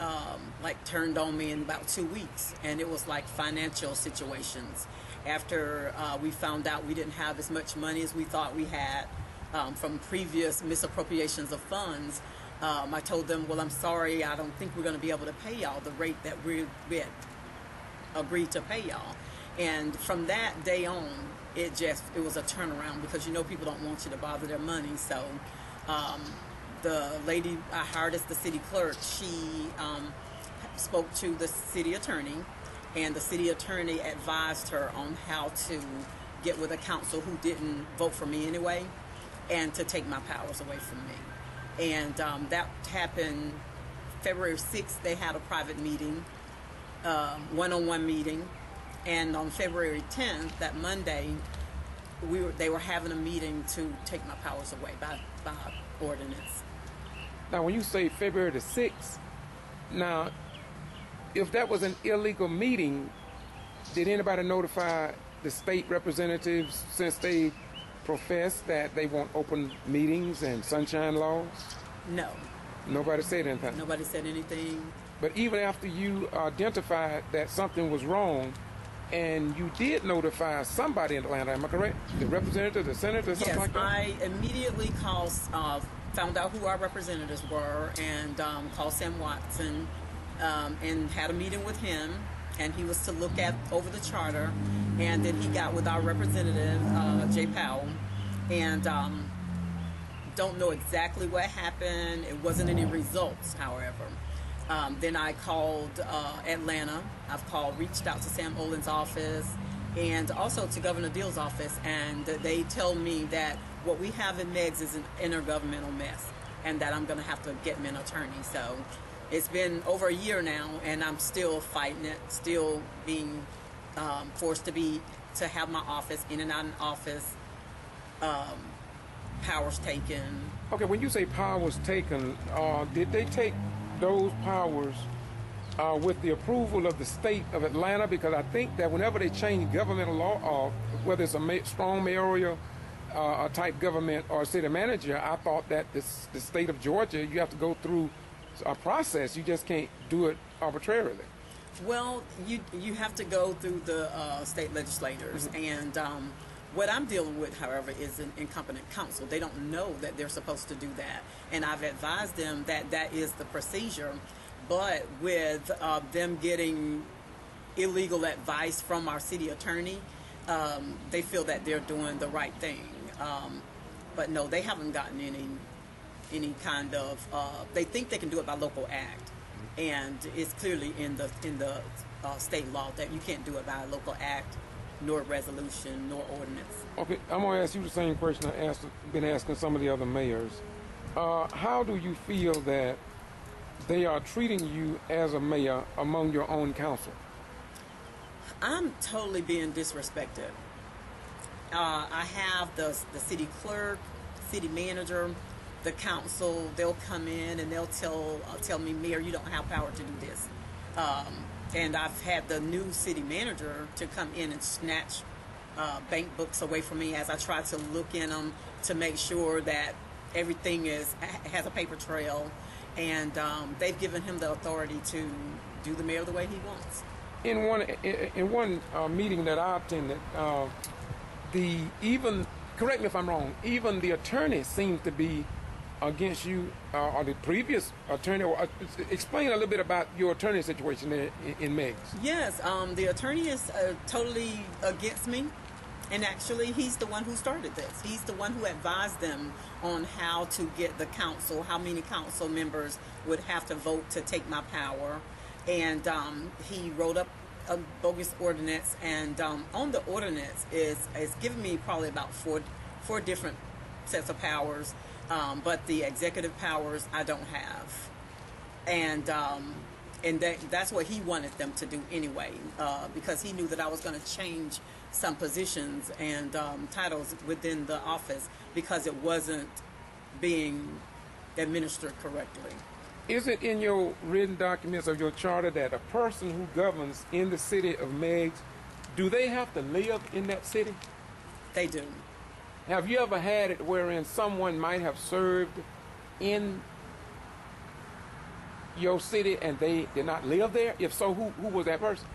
turned on me in about 2 weeks, and it was like financial situations. After we found out we didn't have as much money as we thought we had from previous misappropriations of funds, I told them, well, I'm sorry, I don't think we're going to be able to pay y'all the rate that we had agreed to pay y'all. And from that day on, it was a turnaround, because people don't want you to bother their money. So the lady I hired as the city clerk, she spoke to the city attorney, and the city attorney advised her on how to get with a council who didn't vote for me anyway, and to take my powers away from me. And that happened February 6th. They had a private meeting, one-on-one meeting. And on February 10th, that Monday, they were having a meeting to take my powers away by ordinance. Now, when you say February the 6th, now, if that was an illegal meeting, did anybody notify the state representatives, since they profess that they want open meetings and sunshine laws? No. Nobody said anything? Nobody said anything. But even after you identified that something was wrong, and you did notify somebody in Atlanta, am I correct? The representative, the senator, something like that? I immediately found out who our representatives were, and called Sam Watson, and had a meeting with him, and he was to look over the charter, and then he got with our representative, Jay Powell, and don't know exactly what happened. It wasn't any results, however. Then I called Atlanta. Reached out to Sam Olin's office, and also to Governor Deal's office, and they tell me that what we have in Meigs is an intergovernmental mess, and that I'm going to have to get me an attorney. So it's been over a year now, and I'm still fighting it, still being forced to have my office, in and out of office, powers taken. Okay, when you say powers taken, did they take those powers with the approval of the state of Atlanta? Because I think that whenever they change governmental law, whether it's a strong mayoral type government or city manager, I thought that the state of Georgia, you have to go through a process. You just can't do it arbitrarily. Well, you have to go through the state legislators, and what I'm dealing with, however, is an incompetent council. They don't know that they're supposed to do that, and I've advised them that that is the procedure. But with them getting illegal advice from our city attorney, they feel that they're doing the right thing. But no, they haven't gotten any kind of. They think they can do it by local act, and it's clearly in the state law that you can't do it by a local act, nor resolution, nor ordinance. Okay, I'm going to ask you the same question I've been asking some of the other mayors. How do you feel that they are treating you as a mayor among your own council? I'm totally being disrespected. I have the city clerk, city manager, the council. They'll come in and they'll tell me, Mayor, you don't have power to do this. And I've had the new city manager to come in and snatch bank books away from me as I try to look in them to make sure that everything has a paper trail. And they've given him the authority to do the mayor the way he wants. In one meeting that I attended, correct me if I'm wrong, even the attorney seems to be against you or the previous attorney? Or, explain a little bit about your attorney situation there in Meigs. Yes, the attorney is totally against me. And actually, he's the one who started this. He's the one who advised them on how to get the council, how many council members would have to vote to take my power. And he wrote up a bogus ordinance. And on the ordinance it's given me probably about four different sets of powers. But the executive powers I don't have. And that's what he wanted them to do anyway, because he knew that I was going to change some positions and titles within the office because it wasn't being administered correctly. Is it in your written documents of your charter that a person who governs in the city of Meigs, do they have to live in that city? They do. Have you ever had it wherein someone might have served in your city and they did not live there? If so, who was that person?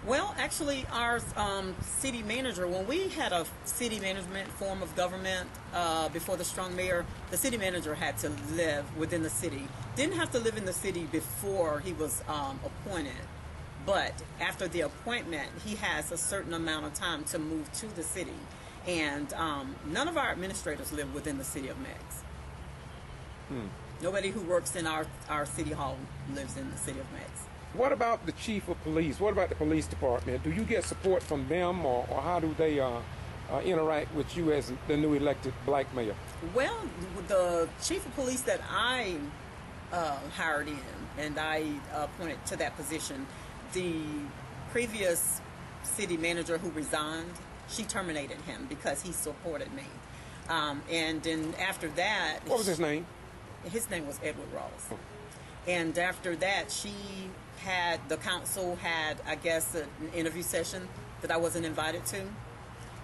Well, actually, our city manager, when we had a city management form of government before the strong mayor, the city manager had to live within the city. Didn't have to live in the city before he was appointed. But after the appointment, he has a certain amount of time to move to the city. And none of our administrators live within the city of Meigs. Nobody who works in our city hall lives in the city of Meigs. What about the chief of police? What about the police department? Do you get support from them, or how do they interact with you as the new elected black mayor? Well, the chief of police that I hired in and I appointed to that position, the previous city manager who resigned, she terminated him because he supported me. And then after that... What was his name? His name was Edward Ross. And after that, the council had, I guess, an interview session that I wasn't invited to.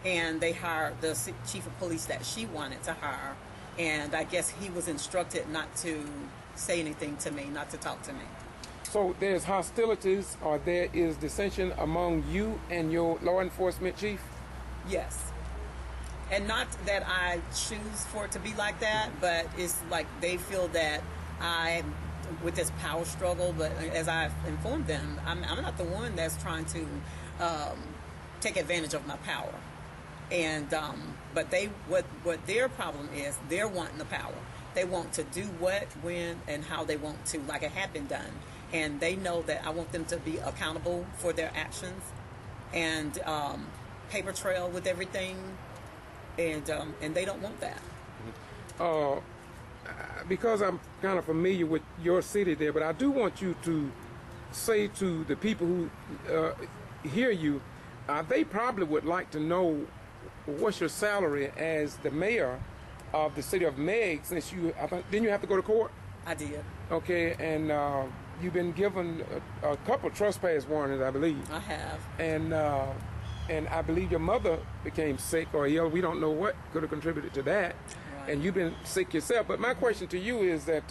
And they hired the chief of police that she wanted to hire. And I guess he was instructed not to say anything to me, not to talk to me. So there's hostilities, or there is dissension among you and your law enforcement chief? Yes. And not that I choose for it to be like that, but it's like they feel that with this power struggle, but as I've informed them, I'm not the one that's trying to take advantage of my power. And but what their problem is, they're wanting the power. They want to do what, when, and how they want to, like it had been done. And they know that I want them to be accountable for their actions and paper trail with everything. And they don't want that. Because I'm kind of familiar with your city there, but I do want you to say to the people who hear you, they probably would like to know what's your salary as the mayor of the city of Meigs, since didn't you have to go to court? I did. Okay, and you've been given a couple trespass warnings, I believe. I have. And I believe your mother became sick or ill. We don't know what could have contributed to that. Right. And you've been sick yourself. But my question to you is that,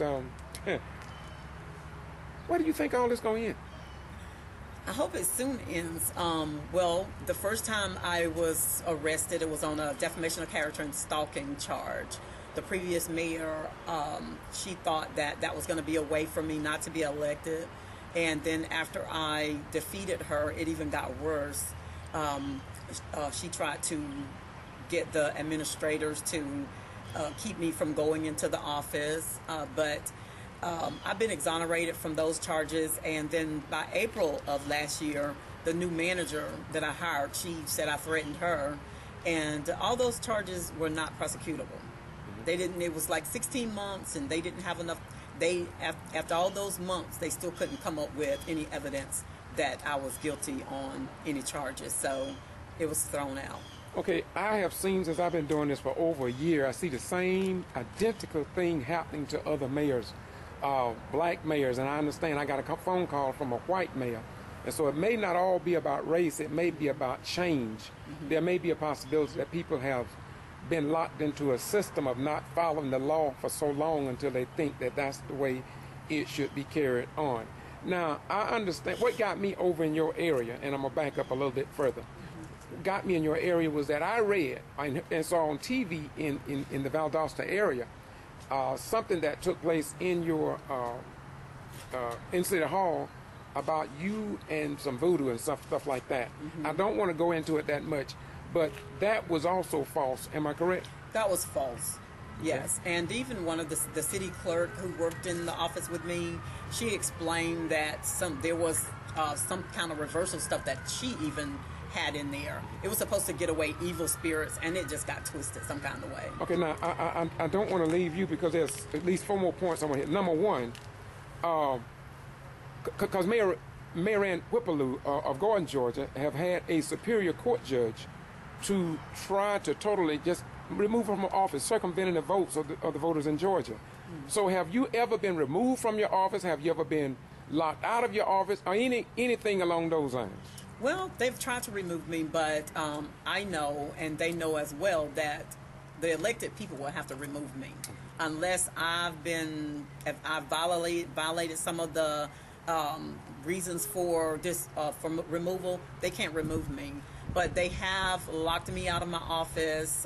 where do you think all this going to end? I hope it soon ends. Well, the first time I was arrested, it was on a defamation of character and stalking charge. The previous mayor, she thought that was going to be a way for me not to be elected. And then after I defeated her, it even got worse. She tried to get the administrators to keep me from going into the office, but I've been exonerated from those charges. And then by April of last year, the new manager that I hired, she said I threatened her, and all those charges were not prosecutable. They didn't. It was like 16 months, and they didn't have enough. After all those months, they still couldn't come up with any evidence that I was guilty on any charges, so it was thrown out. Okay, I have seen, since I've been doing this for over a year, I see the same identical thing happening to other mayors, black mayors, and I understand I got a phone call from a white mayor, and so it may not all be about race, it may be about change. There may be a possibility that people have been locked into a system of not following the law for so long until they think that that's the way it should be carried on. Now, I understand what got me over in your area, and I'm going to back up a little bit further. What got me in your area was that I read and saw on TV in the Valdosta area something that took place in your in City Hall about you and some voodoo and stuff like that. I don't want to go into it that much, but that was also false. Am I correct? That was false. Yes, and even one of the city clerk who worked in the office with me, she explained that there was some kind of reversal stuff that she even had in there. It was supposed to get away evil spirits, and it just got twisted some kind of way. Okay, now I don't want to leave you because there's at least 4 more points I want to hit. Number one, because Mayor Ann Whippaloo of Gordon, Georgia, have had a Superior Court judge to try to totally just remove her from office, circumventing the votes of the voters in Georgia. So have you ever been removed from your office? Have you ever been locked out of your office or anything along those lines? Well, they've tried to remove me, but I know, and they know as well, that the elected people will have to remove me unless I've violated some of the reasons for this for removal. They can't remove me, but they have locked me out of my office,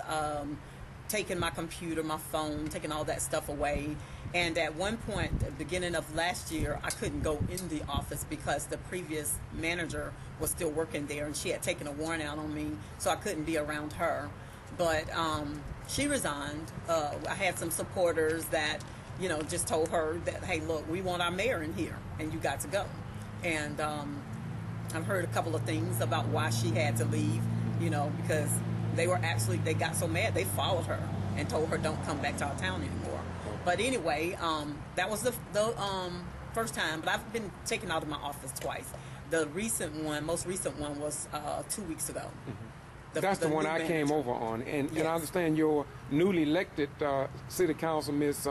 taken my computer, my phone, taken all that stuff away. And at one point, at the beginning of last year, I couldn't go in the office because the previous manager was still working there, and she had taken a warrant out on me, so I couldn't be around her. But she resigned. I had some supporters that, just told her that, hey, look, we want our mayor in here, and you got to go. And I've heard a couple of things about why she had to leave, because they got so mad, they followed her and told her don't come back to our town anymore. But anyway, that was the first time, but I've been taken out of my office twice. The most recent one was 2 weeks ago. That's the one I came over on. And I understand your newly elected city council, Miss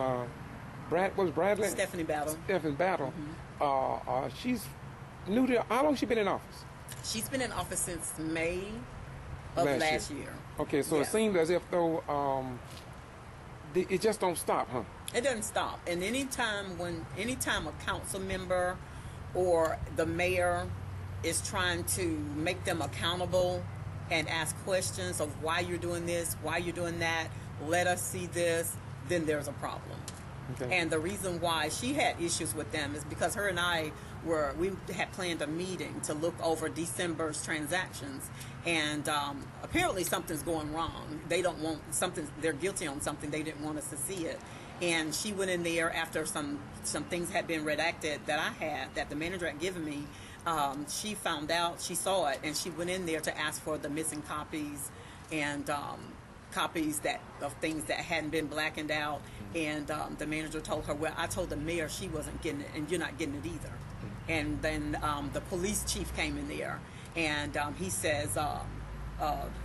Bradley? Stephanie Battle. Stephanie Battle. She's new to, how long has she been in office? She's been in office since May of last year. Okay, so it seems as if though it just don't stop, huh? It doesn't stop. And anytime a council member or the mayor is trying to make them accountable and ask questions of why you're doing this, why you're doing that, let us see this, then there's a problem. Okay. And the reason why she had issues with them is because her and I we had planned a meeting to look over December's transactions, and apparently something's going wrong. They don't want something, they're guilty on something, they didn't want us to see it. And she went in there after some things had been redacted that the manager had given me. She found out, she saw it, and she went in there to ask for the missing copies and copies of things that hadn't been blackened out. And the manager told her, well, I told the mayor she wasn't getting it, and you're not getting it either. And then the police chief came in there, and he says,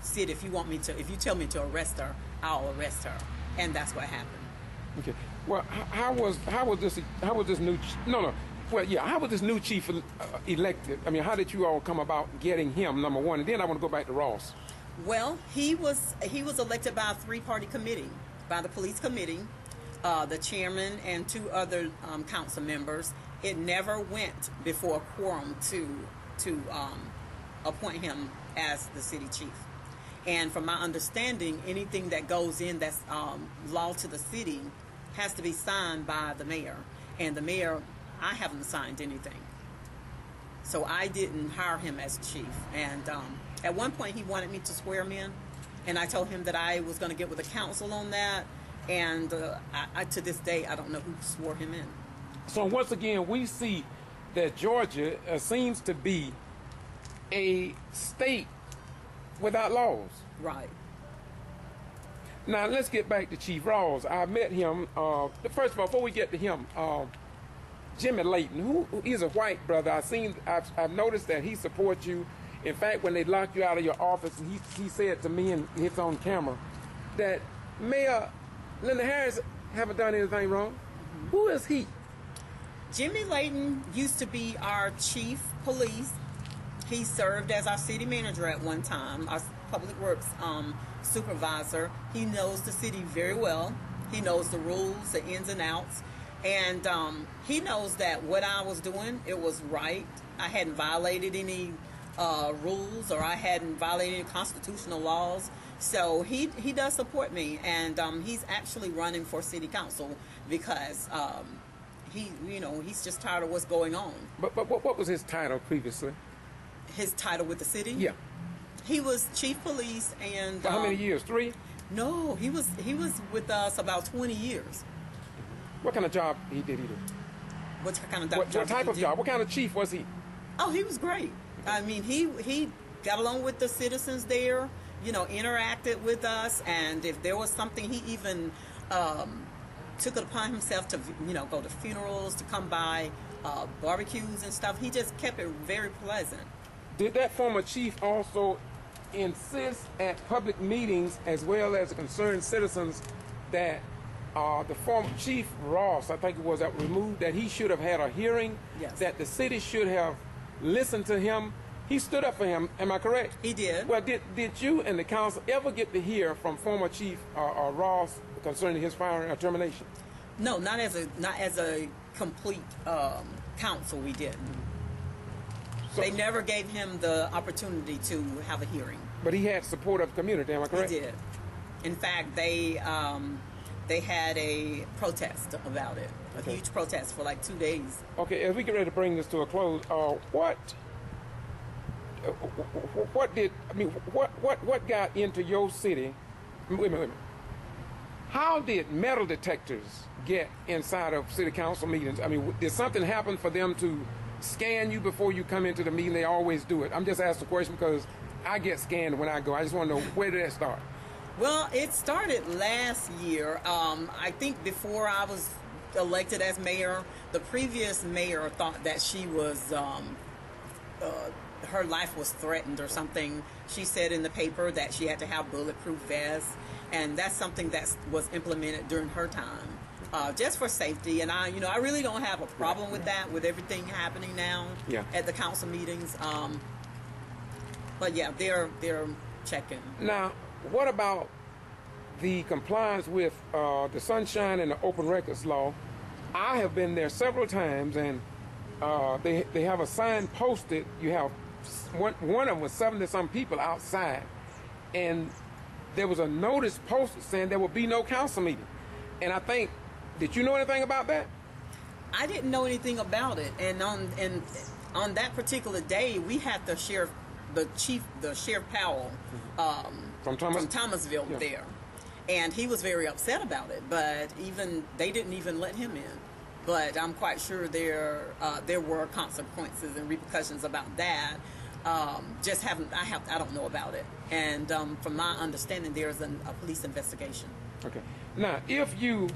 Sid, if you tell me to arrest her, I'll arrest her. And that's what happened. Okay. Well, how was this new chief elected? I mean, how did you all come about getting him, number one? And then I want to go back to Ross. Well, he was elected by a 3-party committee, by the police committee, the chairman and 2 other council members. It never went before a quorum to appoint him as the city chief. And from my understanding, anything that goes in that's law to the city has to be signed by the mayor. And the mayor, I haven't signed anything. So I didn't hire him as chief. And at one point he wanted me to swear him in, and I told him that I was going to get with the council on that. And to this day, I don't know who swore him in. So once again, we see that Georgia seems to be a state without laws. Right. Now let's get back to Chief Rawls. I met him. First of all, before we get to him, Jimmy Layton, who is a white brother. I've noticed that he supports you. In fact, when they locked you out of your office, he said to me, and it's on camera, that Mayor Linda Harris haven't done anything wrong. Mm-hmm. Who is he? Jimmy Layton used to be our chief police. He served as our city manager at one time, our public works supervisor. He knows the city very well. He knows the rules, the ins and outs. And he knows that what I was doing, it was right. I hadn't violated any rules, or I hadn't violated any constitutional laws. So he does support me, and he's actually running for city council because he's just tired of what's going on. But what was his title previously? His title with the city? Yeah. He was chief police and... For how many years? 3? No, he was with us about 20 years. What kind of job did he do? What kind of job? What type of job? What kind of chief was he? Oh, he was great. I mean, he got along with the citizens there, interacted with us, and if there was something, he even took it upon himself to, go to funerals, to come by barbecues and stuff. He just kept it very pleasant. Did that former chief also insist at public meetings, as well as the concerned citizens, that the former chief Ross, I think it was, that removed, that he should have had a hearing, yes, that the city should have listened to him? He stood up for him, am I correct? He did. Well, did you and the council ever get to hear from former chief Ross concerning his firing or termination? No, not as a complete council, we didn't. So, they never gave him the opportunity to have a hearing. But he had support of the community, am I correct? He did. In fact, they had a protest about it, a huge protest for like 2 days. Okay, as we get ready to bring this to a close, what got into your city? Wait a minute. How did metal detectors get inside of city council meetings? I mean, did something happen for them to scan you before you come into the meeting? They always do it. I'm just asking the question because I get scanned when I go. I just want to know, where did that start? Well, it started last year. I think before I was elected as mayor, the previous mayor thought that she was, her life was threatened or something. She said in the paper that she had to have bulletproof vests, and that's something that was implemented during her time, just for safety. And I really don't have a problem with that, with everything happening now at the council meetings. But yeah, they're checking. Now, what about the compliance with the Sunshine and the Open Records Law? I have been there several times, and they have a sign posted. You have one of them with 70-some people outside, and there was a notice posted saying there will be no council meeting. And I think, did you know anything about that? I didn't know anything about it, and on that particular day, we had the sheriff Powell from Thomasville there, and he was very upset about it. But they didn't even let him in. But I'm quite sure there were consequences and repercussions about that. I don't know about it. And from my understanding, there's a police investigation. Okay. Now, if you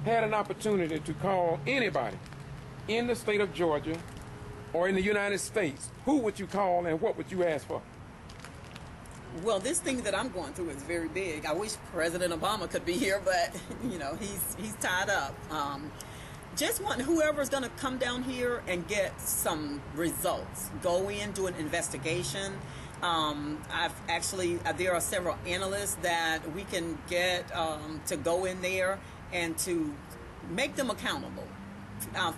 had an opportunity to call anybody in the state of Georgia or in the United States, who would you call and what would you ask for? Well, this thing that I'm going through is very big. I wish President Obama could be here, but he's tied up. Just want whoever's going to come down here and get some results. Go in, do an investigation. There are several analysts that we can get to go in there and to make them accountable.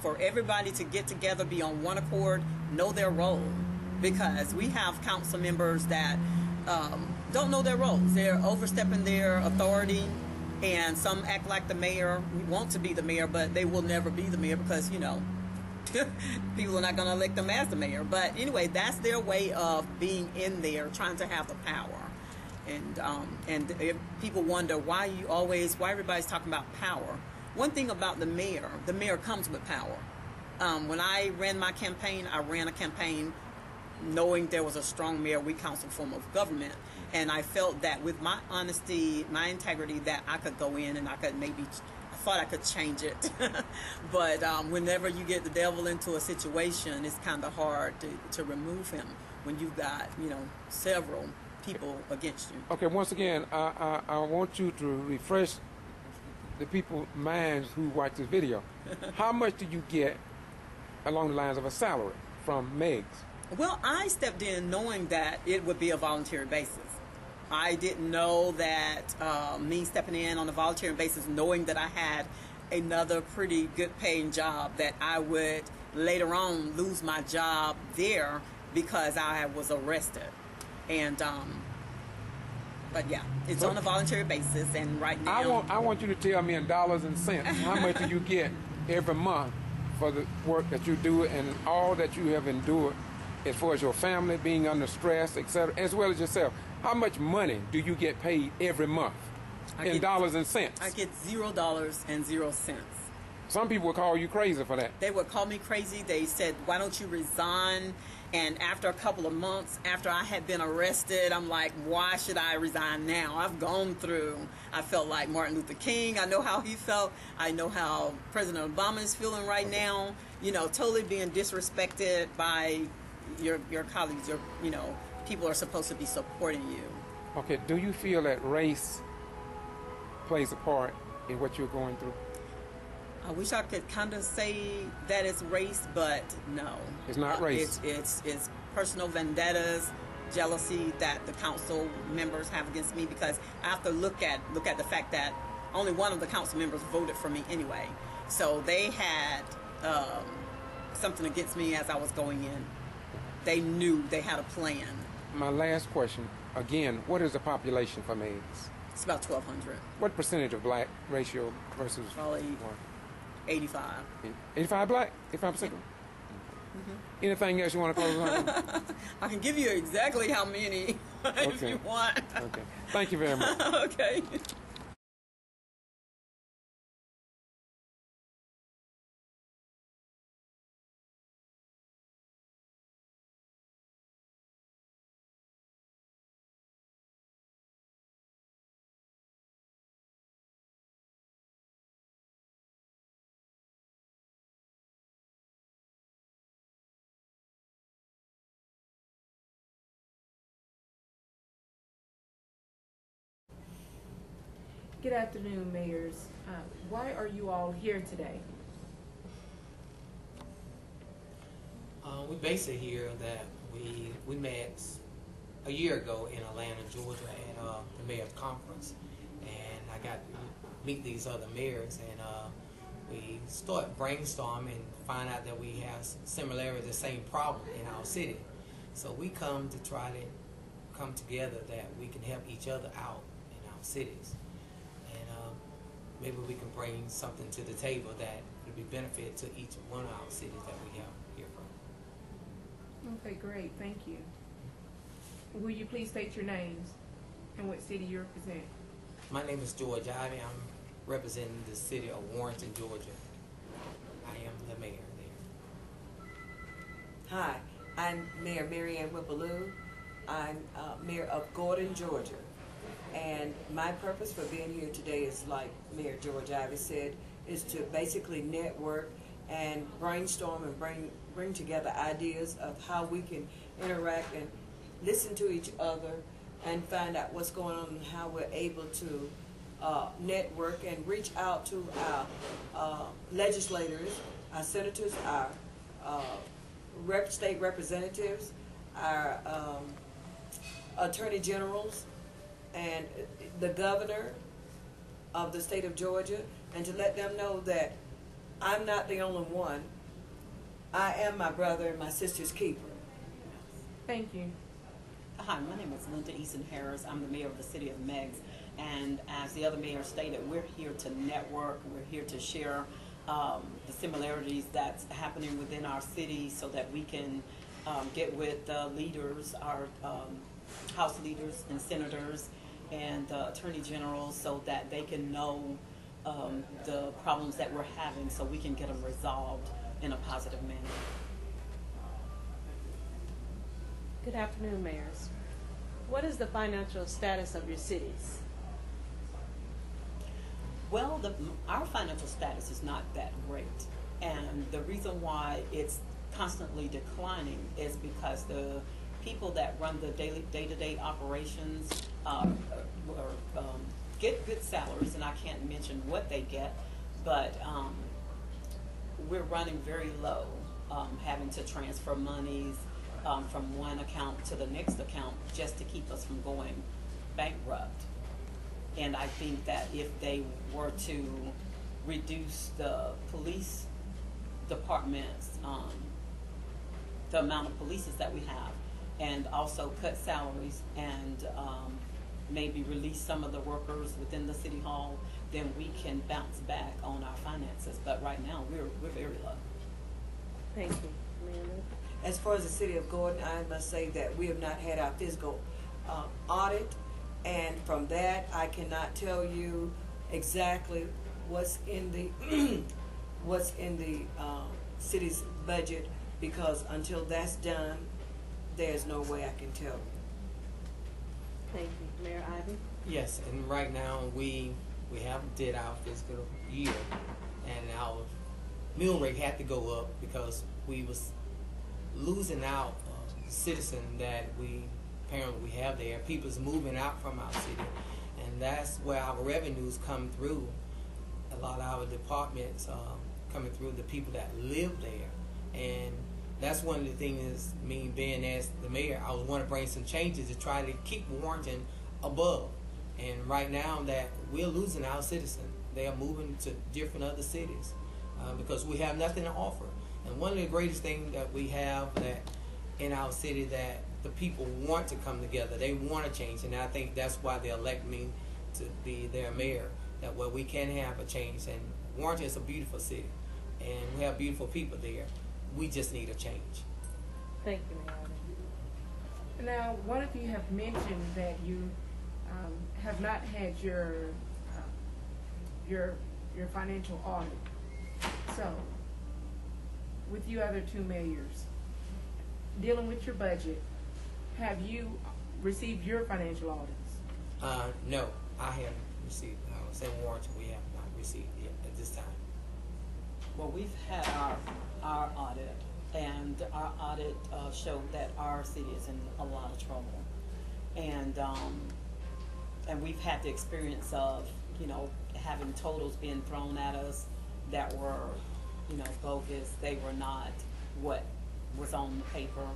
For everybody to get together, be on one accord, know their role. Because we have council members that don't know their roles. They're overstepping their authority, and some act like the mayor, want to be the mayor, but they will never be the mayor because, people are not going to elect them as the mayor. But anyway, that's their way of being in there, trying to have the power. And if people wonder why everybody's talking about power. One thing about the mayor comes with power. When I ran my campaign, I ran a campaign knowing there was a strong mayor, weak council form of government. And I felt that with my honesty, my integrity, that I could go in and I thought I could change it. But whenever you get the devil into a situation, it's kind of hard to remove him when you've got, several people against you. Okay, once again, I want you to refresh the people's minds who watch this video. How much do you get along the lines of a salary from Megs? Well, I stepped in knowing that it would be a voluntary basis. I didn't know that me stepping in on a voluntary basis, knowing that I had another pretty good paying job, that I would later on lose my job there because I was arrested. And But yeah, it's on a voluntary basis, and right now I want you to tell me in dollars and cents how much do you get every month for the work that you do and all that you have endured as far as your family being under stress, etc., as well as yourself. How much money do you get paid every month in dollars and cents? I get $0.00. Some people would call you crazy for that. They would call me crazy. They said, why don't you resign? And after a couple of months, after I had been arrested, I'm like, why should I resign now? I've gone through. I felt like Martin Luther King. I know how he felt. I know how President Obama is feeling right now. You know, totally being disrespected by your colleagues. People are supposed to be supporting you. Okay, do you feel that race plays a part in what you're going through? I wish I could kind of say that it's race, but no. It's not race. It's personal vendettas, jealousy that the council members have against me, because I have to look at the fact that only one of the council members voted for me anyway. So they had something against me as I was going in. They knew they had a plan. My last question, again, what is the population for Meigs? It's about 1,200. What percentage of black ratio versus probably white? 85. 85 black? 85%? Anything else you want to close on? I can give you exactly how many if you want. Okay. Thank you very much. Okay. Good afternoon, mayors. Why are you all here today? We basically here that we met a year ago in Atlanta, Georgia, at the mayor's conference, and I got to meet these other mayors, and we start brainstorming and find out that we have similarities, the same problem in our city. So we come to try to come together that we can help each other out in our cities. Maybe we can bring something to the table that would be benefit to each one of our cities that we have here from. Okay, great. Thank you. Will you please state your names and what city you represent? My name is George Ivy. I'm representing the city of Warrenton, Georgia. I am the mayor there. Hi, I'm Mayor Mary Ann Whippaloo. I'm mayor of Gordon, Georgia. And my purpose for being here today is, like Mayor George Ivy said, is to basically network and brainstorm and bring together ideas of how we can interact and listen to each other and find out what's going on and how we're able to network and reach out to our legislators, our senators, our state representatives, our attorney generals, and the governor of the state of Georgia, and to let them know that I'm not the only one. I am my brother and my sister's keeper. Thank you. Hi, my name is Linda Easton Harris. I'm the mayor of the city of Meigs, and as the other mayor stated, we're here to network. We're here to share the similarities that's happening within our city so that we can get with leaders, our House leaders and senators and attorney generals, so that they can know the problems that we're having so we can get them resolved in a positive manner. Good afternoon, mayors. What is the financial status of your cities? Well, our financial status is not that great, and the reason why it's constantly declining is because the people that run the day-to-day operations get good salaries, and I can't mention what they get, but we're running very low, having to transfer monies from one account to the next account just to keep us from going bankrupt. And I think that if they were to reduce the police departments, the amount of polices that we have, and also cut salaries and maybe release some of the workers within the city hall, then we can bounce back on our finances. But right now, we're very low. Thank you, Amanda. As far as the city of Gordon, I must say that we have not had our physical audit, and from that, I cannot tell you exactly what's in the city's budget, because until that's done, there's no way I can tell you. Thank you, Mayor Ivy. Yes, and right now we have did our fiscal year, and our mill rate had to go up because we was losing out citizen that we apparently we have there. People's moving out from our city, and that's where our revenues come through. A lot of our departments coming through the people that live there, and that's one of the things. Me being as the mayor, I was want to bring some changes to try to keep Warrenton above. And right now that we're losing our citizens, they are moving to different other cities because we have nothing to offer. And one of the greatest things that we have that in our city that the people want to come together, they want to change, and I think that's why they elect me to be their mayor. That way we can have a change. And Warrenton is a beautiful city, and we have beautiful people there. We just need a change. Thank you, Mayor. Now, one of you have mentioned that you have not had your financial audit. So, with you other two mayors, dealing with your budget, have you received your financial audits? No, I haven't received. I was saying Warrenton, we have not received it at this time. Well, we've had our audit, and our audit showed that our city is in a lot of trouble, and we've had the experience of, you know, having totals being thrown at us that were, you know, bogus. They were not what was on the paper.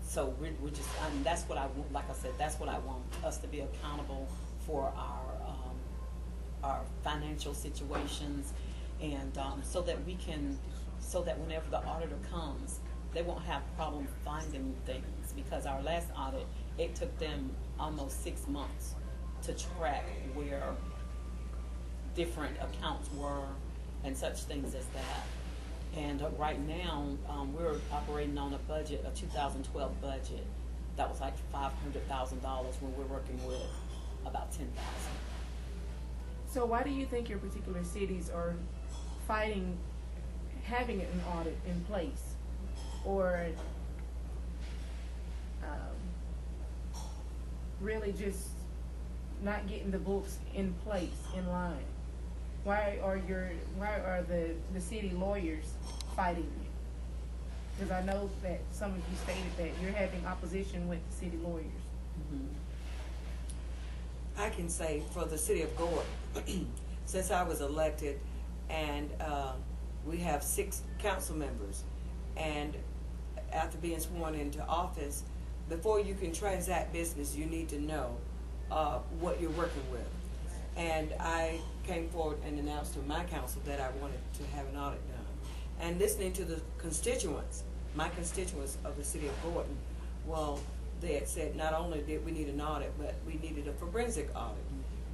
So we're just, I mean, that's what I want. Like I said, that's what I want us to be accountable for our financial situations, and so that we can, so that whenever the auditor comes, they won't have problem finding things, because our last audit, it took them almost 6 months to track where different accounts were and such things as that. And right now, we're operating on a budget, a 2012 budget, that was like $500,000 when we're working with about 10,000. So why do you think your particular cities are fighting having an audit in place, or really just not getting the books in place, in line? Why are the city lawyers fighting you? Because I know that some of you stated that you're having opposition with the city lawyers. Mm-hmm. I can say for the city of Gordon, since I was elected, and we have 6 council members, and after being sworn into office, before you can transact business, you need to know what you're working with. And I came forward and announced to my council that I wanted to have an audit done. And listening to the constituents, my constituents of the city of Gordon, well, they had said not only did we need an audit, but we needed a forensic audit.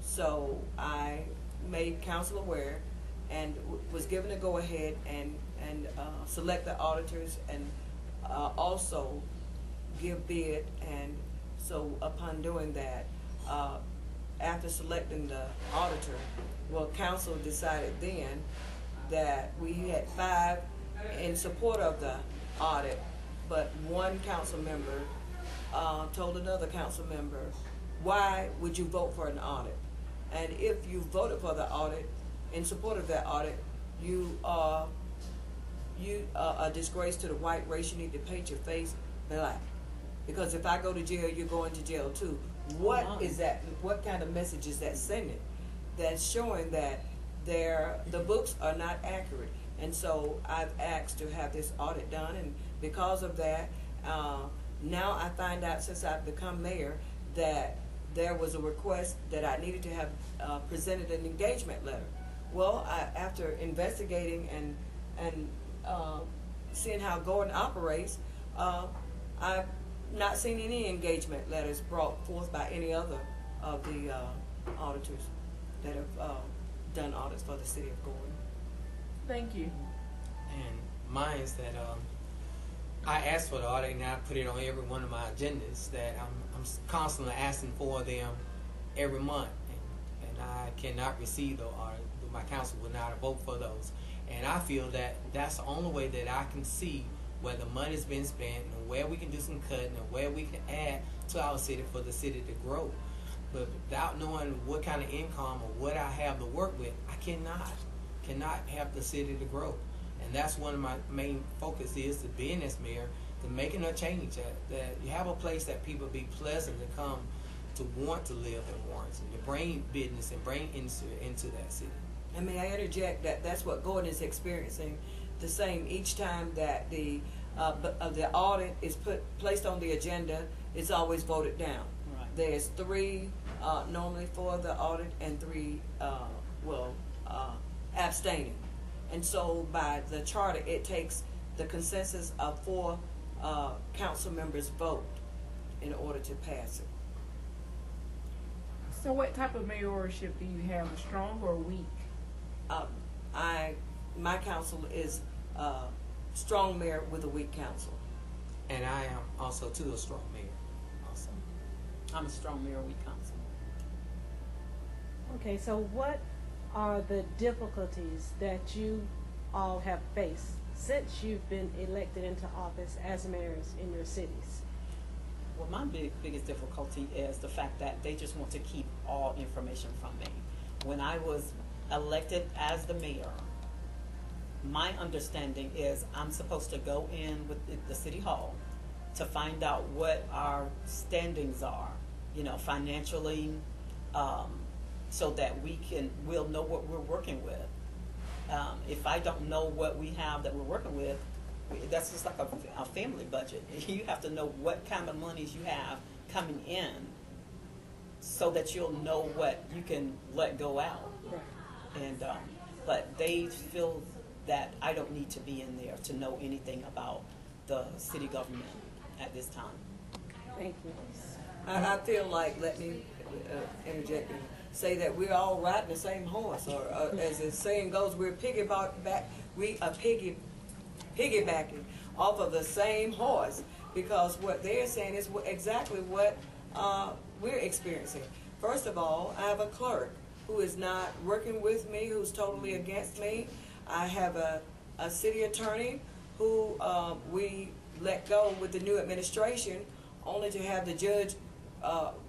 So I made council aware and was given a go-ahead and select the auditors, and also give bid. And so upon doing that, after selecting the auditor, well, council decided then that we had 5 in support of the audit, but one council member told another council member, why would you vote for an audit? And if you voted for the audit, in support of that audit, you are a disgrace to the white race. You need to paint your face black. Because if I go to jail, you're going to jail too. What is that? What kind of message is that sending? That's showing that the books are not accurate. And so I've asked to have this audit done, and because of that, now I find out, since I've become mayor, that there was a request that I needed to have presented an engagement letter. Well, after investigating and seeing how Gordon operates, I not seen any engagement letters brought forth by any other of the auditors that have done audits for the city of Gordon. Thank you. And mine is that I asked for the audit and I put it on every one of my agendas, that I'm constantly asking for them every month, and I cannot receive the audit. My council will not vote for those. And I feel that that's the only way that I can see where the money's been spent and where we can do some cutting and where we can add to our city for the city to grow. But without knowing what kind of income or what I have to work with, I cannot help the city to grow. And that's one of my main focus is to being as mayor, to making a change, that you have a place that people be pleasant to come to want to live in Warrenton, to bring business and bring industry into that city. And may I interject that that's what Gordon is experiencing, the same each time that the audit is placed on the agenda, it's always voted down. Right. There's 3 normally for the audit and 3 abstaining. And so by the charter, it takes the consensus of 4 council members vote in order to pass it. So what type of mayorship do you have, a strong or weak? My council is strong mayor with a weak council. And I am also too a strong mayor. Also, I'm a strong mayor, weak council. Okay, so what are the difficulties that you all have faced since you've been elected into office as mayors in your cities? Well, my biggest difficulty is the fact that they just want to keep all information from me. When I was elected as the mayor, my understanding is I'm supposed to go in with the city hall to find out what our standings are, financially, so that we'll know what we're working with. If I don't know what we have that we're working with, that's just like a family budget. You have to know what kind of monies you have coming in so that you'll know what you can let go out. And but they feel that I don't need to be in there to know anything about the city government at this time. Thank you. I feel like, let me interject and say that we're all riding the same horse, or as the saying goes, we're piggybacking off of the same horse, because what they're saying is exactly what we're experiencing. First of all, I have a clerk who is not working with me, who's totally against me. I have a city attorney who we let go with the new administration, only to have the judge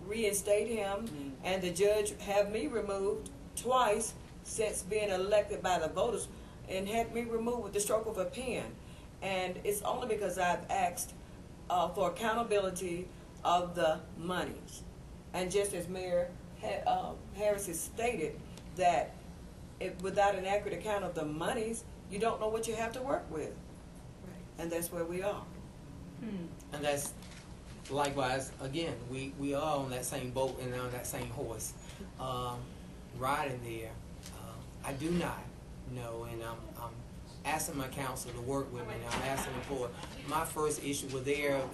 reinstate him, and the judge have me removed twice since being elected by the voters, and had me removed with the stroke of a pen. And it's only because I've asked for accountability of the monies. And just as Mayor Harris has stated, that without an accurate account of the monies, you don't know what you have to work with. And that's where we are. And that's likewise, again, we are on that same boat and on that same horse, riding there. I do not know, and I'm asking my council to work with me. And I'm asking them for my first issue was the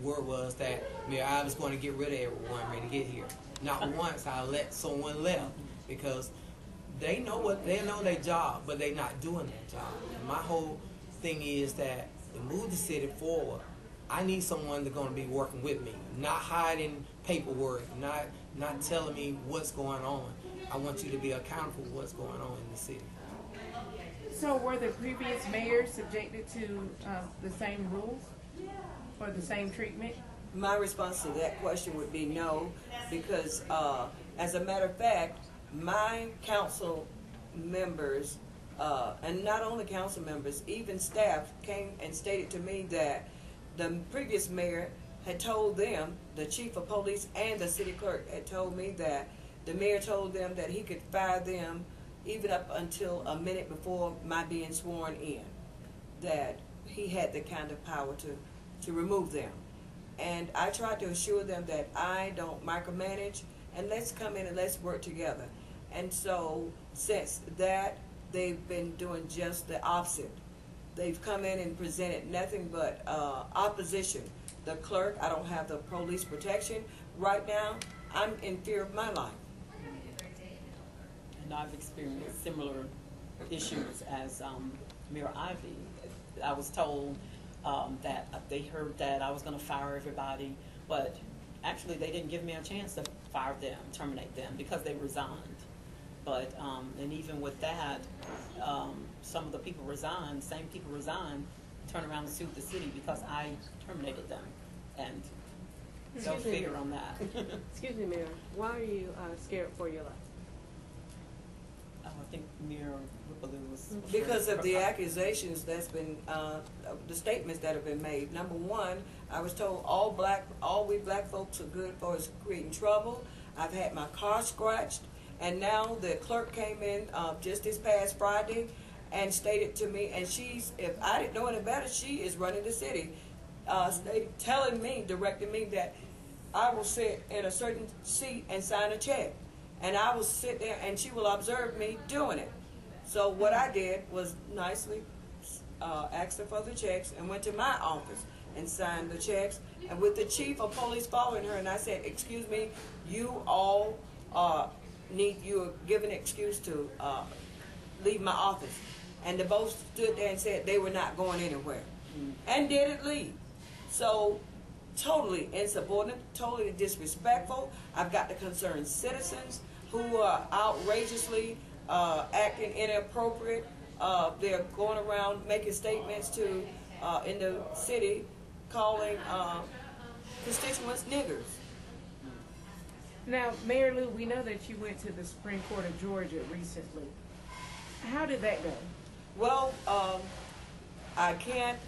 word was that Mayor I was going to get rid of everyone ready to get here. Not once I let someone left, because they know their job, but they're not doing their job. And my whole thing is that to move the city forward, I need someone that's going to be working with me, not hiding paperwork, not telling me what's going on. I want you to be accountable for what's going on in the city. So were the previous mayors subjected to the same rules or the same treatment? My response to that question would be no, because as a matter of fact, my council members, and not only council members, even staff came and stated to me that the previous mayor had told them, the chief of police and the city clerk had told me that the mayor told them that he could fire them even up until a minute before my being sworn in, that he had the kind of power to remove them. And I tried to assure them that I don't micromanage, and let's come in and let's work together. And so since that, they've been doing just the opposite. They've come in and presented nothing but opposition. the clerk. I don't have the police protection. Right now, I'm in fear of my life. And I've experienced similar issues as Mayor Ivy. I was told that they heard that I was going to fire everybody, but actually they didn't give me a chance to fire them, terminate them, because they resigned. But, and even with that, some of the people resigned, same people resigned, turned around and sued the city because I terminated them. And no figure on that. Excuse me, Mayor. Why are you scared for your life? I think Mayor Whippaloo was... Because of the accusations that's been, the statements that have been made. Number one, I was told all we black folks are good for is creating trouble. I've had my car scratched, and now the clerk came in just this past Friday and stated to me, and if I didn't know any better, she is running the city, telling me, directing me that I will sit in a certain seat and sign a check. And I will sit there and she will observe me doing it. So what I did was nicely asked her for the checks and went to my office and signed the checks. And with the chief of police following her, and I said, excuse me, you all you're given an excuse to leave my office. And they both stood there and said they were not going anywhere. And didn't leave. So totally insubordinate, totally disrespectful. I've got the concerned citizens who are outrageously acting inappropriate. They're going around making statements to in the city, calling constituents niggers. Now, Mayor Lou, we know that you went to the Supreme Court of Georgia recently. How did that go? Well, I can't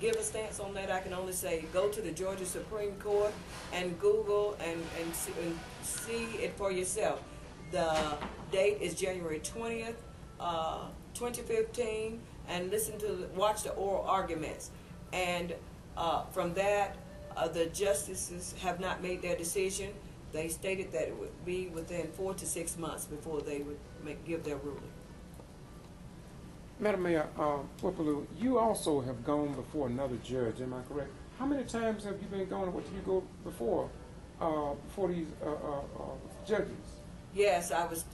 give a stance on that. I can only say go to the Georgia Supreme Court and Google and see it for yourself. The date is January 20th, 2015, and watch the oral arguments. And from that, the justices have not made their decision. They stated that it would be within 4 to 6 months before they would give their ruling. Madam Mayor, Whippaloo, you also have gone before another judge, am I correct? How many times have you been going? What did you go before these judges? Yes, I was,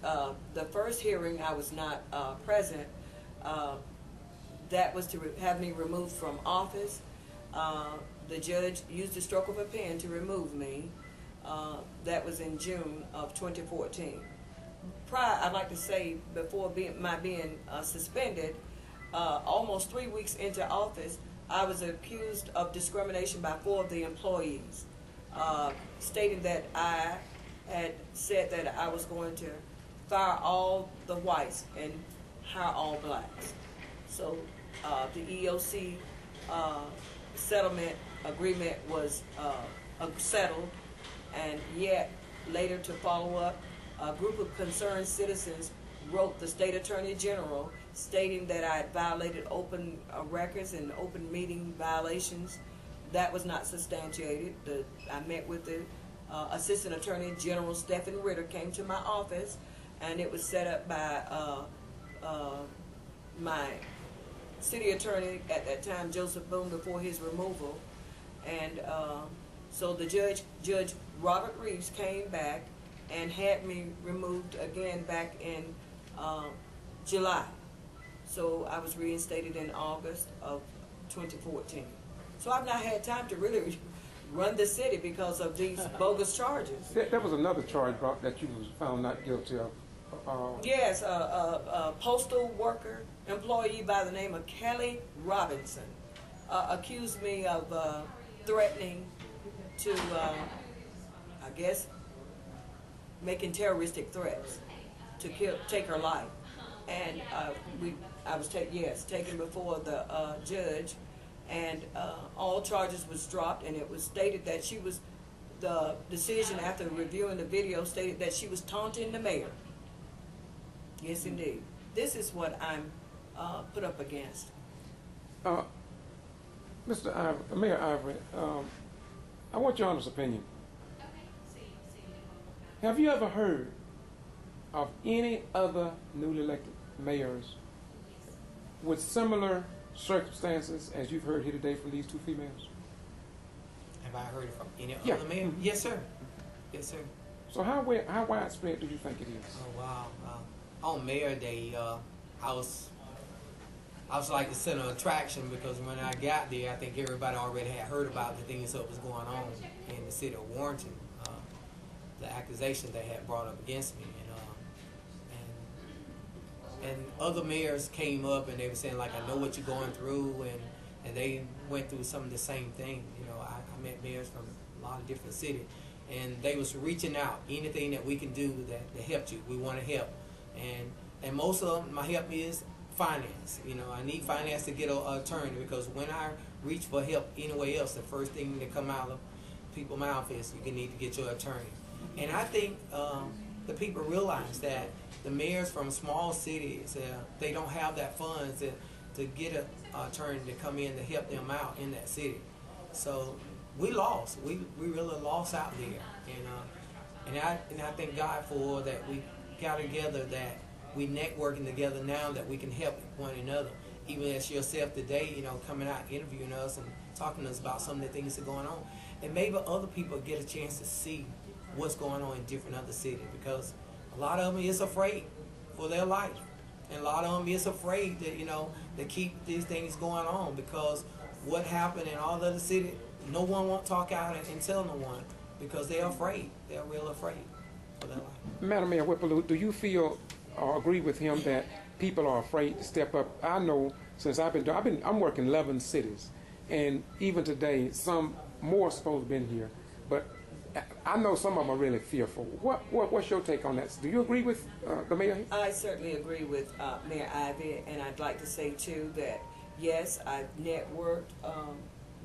the first hearing I was not present. That was to have me removed from office. The judge used a stroke of a pen to remove me. That was in June of 2014. I'd like to say, before my being suspended, almost 3 weeks into office, I was accused of discrimination by 4 of the employees, stating that I had said that I was going to fire all the whites and hire all blacks. So the EOC settlement agreement was settled, and yet later to follow up, a group of concerned citizens wrote the State Attorney General stating that I had violated open records and open meeting violations. That was not substantiated. I met with the Assistant Attorney General Stephen Ritter, came to my office, and it was set up by my city attorney at that time, Joseph Boone, before his removal. And so the Judge Robert Reeves came back and had me removed again back in July. So I was reinstated in August of 2014. So I've not had time to really run the city because of these bogus charges. There was another charge brought that you was found not guilty of. Yes, a postal worker, employee by the name of Kelly Robinson, accused me of threatening to, I guess, making terroristic threats to take her life. And I was taken before the judge, and all charges was dropped, and it was stated that the decision after reviewing the video stated that she was taunting the mayor. Yes, indeed. This is what I'm put up against. Mayor Ivory, I want your honest opinion. Have you ever heard of any other newly elected mayors with similar circumstances as you've heard here today from these 2 females? Have I heard it from any Yeah. other mayor? Yes, sir. Yes, sir. So how widespread do you think it is? Oh wow! On Mayor Day, I was like the center of attraction because when I got there, I think everybody already had heard about the things that was going on in the city of Warrenton, the accusations they had brought up against me, and other mayors came up and they were saying like, I know what you're going through, and they went through some of the same thing. You know, I met mayors from a lot of different cities. And they was reaching out, anything that we can do that help you. We want to help, and most of them, my help is finance. You know, I need finance to get an attorney because when I reach for help anywhere else, the first thing that come out of people's mouth is you need to get your attorney. And I think the people realize that the mayors from small cities, they don't have that funds to get an attorney to come in to help them out in that city. So we lost. We really lost out there, and I thank God for that. We got together, that we networking together now, that we can help one another. Even as yourself today, you know, coming out interviewing us and talking to us about some of the things that are going on, and maybe other people get a chance to see what's going on in different other cities, because a lot of them is afraid for their life, and a lot of them is afraid that to keep these things going on because what happened in all the other cities. No one won't talk out and tell no one because they're afraid. They're real afraid for their life. Madam Mayor Whipple, do you feel or agree with him that people are afraid to step up? I know since I'm working 11 cities, and even today, some more supposed to have been here, but I know some of them are really fearful. What's your take on that? Do you agree with the mayor? I certainly agree with Mayor Ivy, and I'd like to say too that yes, I've networked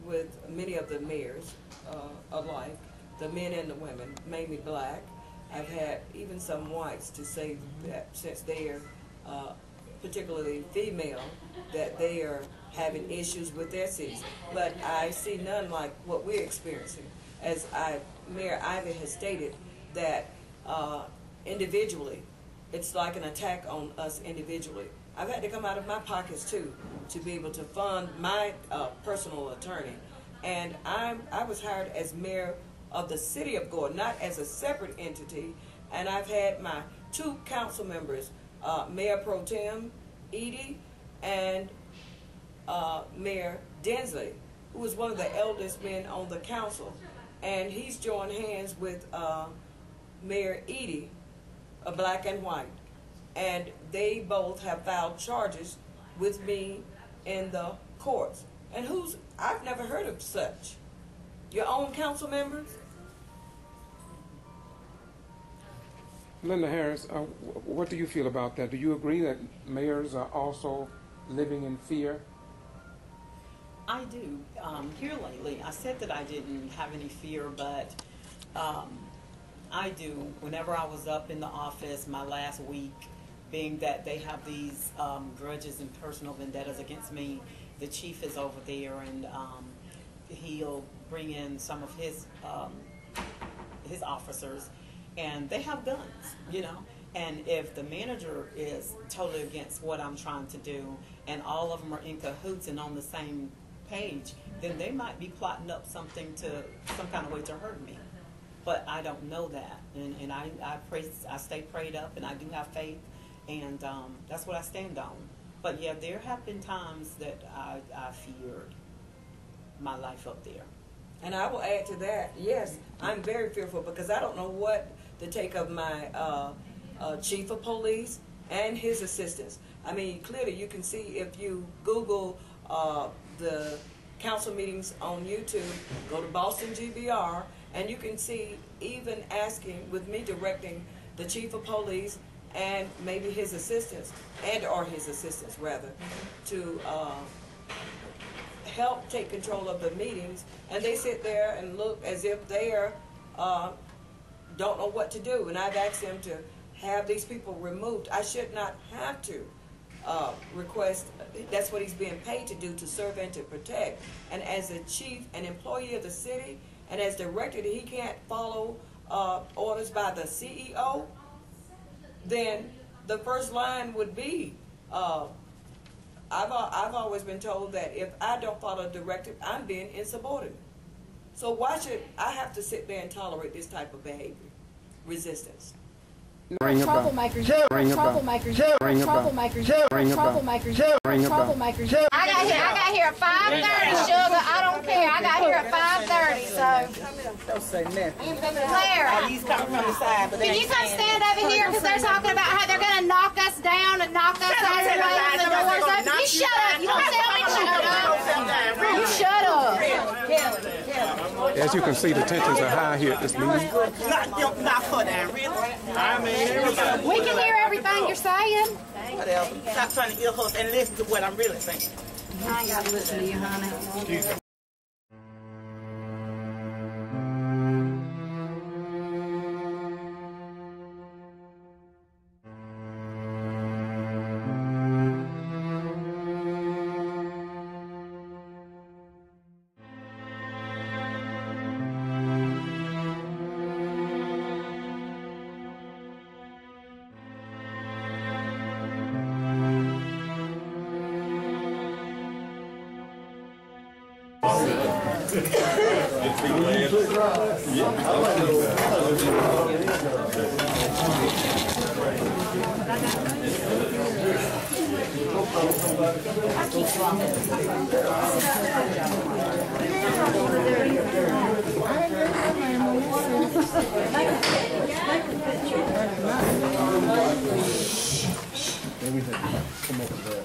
with many of the mayors alike, the men and the women, mainly black. I've had even some whites to say that since they're particularly female, that they are having issues with their cities. But I see none like what we're experiencing. As Mayor Ivy has stated, that individually, it's like an attack on us individually. I've had to come out of my pockets too to be able to fund my personal attorney, and I was hired as mayor of the city of Gordon, not as a separate entity. And I've had my 2 council members, Mayor Pro Tem Edie and Mayor Densley, who is one of the eldest men on the council, and he's joined hands with Mayor Edie, a black and white. And they both have filed charges with me in the courts. And I've never heard of such. Your own council members? Linda Harris, what do you feel about that? Do you agree that mayors are also living in fear? I do. Here lately, I said that I didn't have any fear, but I do. Whenever I was up in the office my last week, being that they have these grudges and personal vendettas against me, the chief is over there, and he'll bring in some of his officers, and they have guns, And if the manager is totally against what I'm trying to do, and all of them are in cahoots and on the same page, then they might be plotting up some kind of way to hurt me. But I don't know that, and I stay prayed up, and I do have faith. And that's what I stand on. But yeah, there have been times that I feared my life up there. And I will add to that, yes, I'm very fearful because I don't know what to take of my chief of police and his assistants. I mean, clearly you can see if you Google the council meetings on YouTube, go to Boston G.B.R., and you can see even asking, with me directing the chief of police and maybe his assistants, to help take control of the meetings, and they sit there and look as if they don't know what to do. And I've asked them to have these people removed. I should not have to request. That's what he's being paid to do, to serve and to protect. And as a chief, an employee of the city, and as director, he can't follow orders by the CEO, then the first line would be, I've always been told that if I don't follow a directive, I'm being insubordinate. So why should I have to sit there and tolerate this type of behavior? Resistance. Troublemakers, troublemakers, troublemakers, troublemakers. I got here at 5:30, sugar. I don't care. I got here at 5:30, so. Don't say nothing. Claire, He's coming from the side, but can you come stand over here because they're talking about how they're going to knock us down and knock us out of the way when the doors open. You shut up. You don't tell me to shut up. You shut up. As you can see, the tensions are high here at this meeting. Not for that, really. I mean, we can hear everything you're saying. Whatever. Stop trying to ear hook and listen to what I'm really saying. I ain't got to listen to you, honey.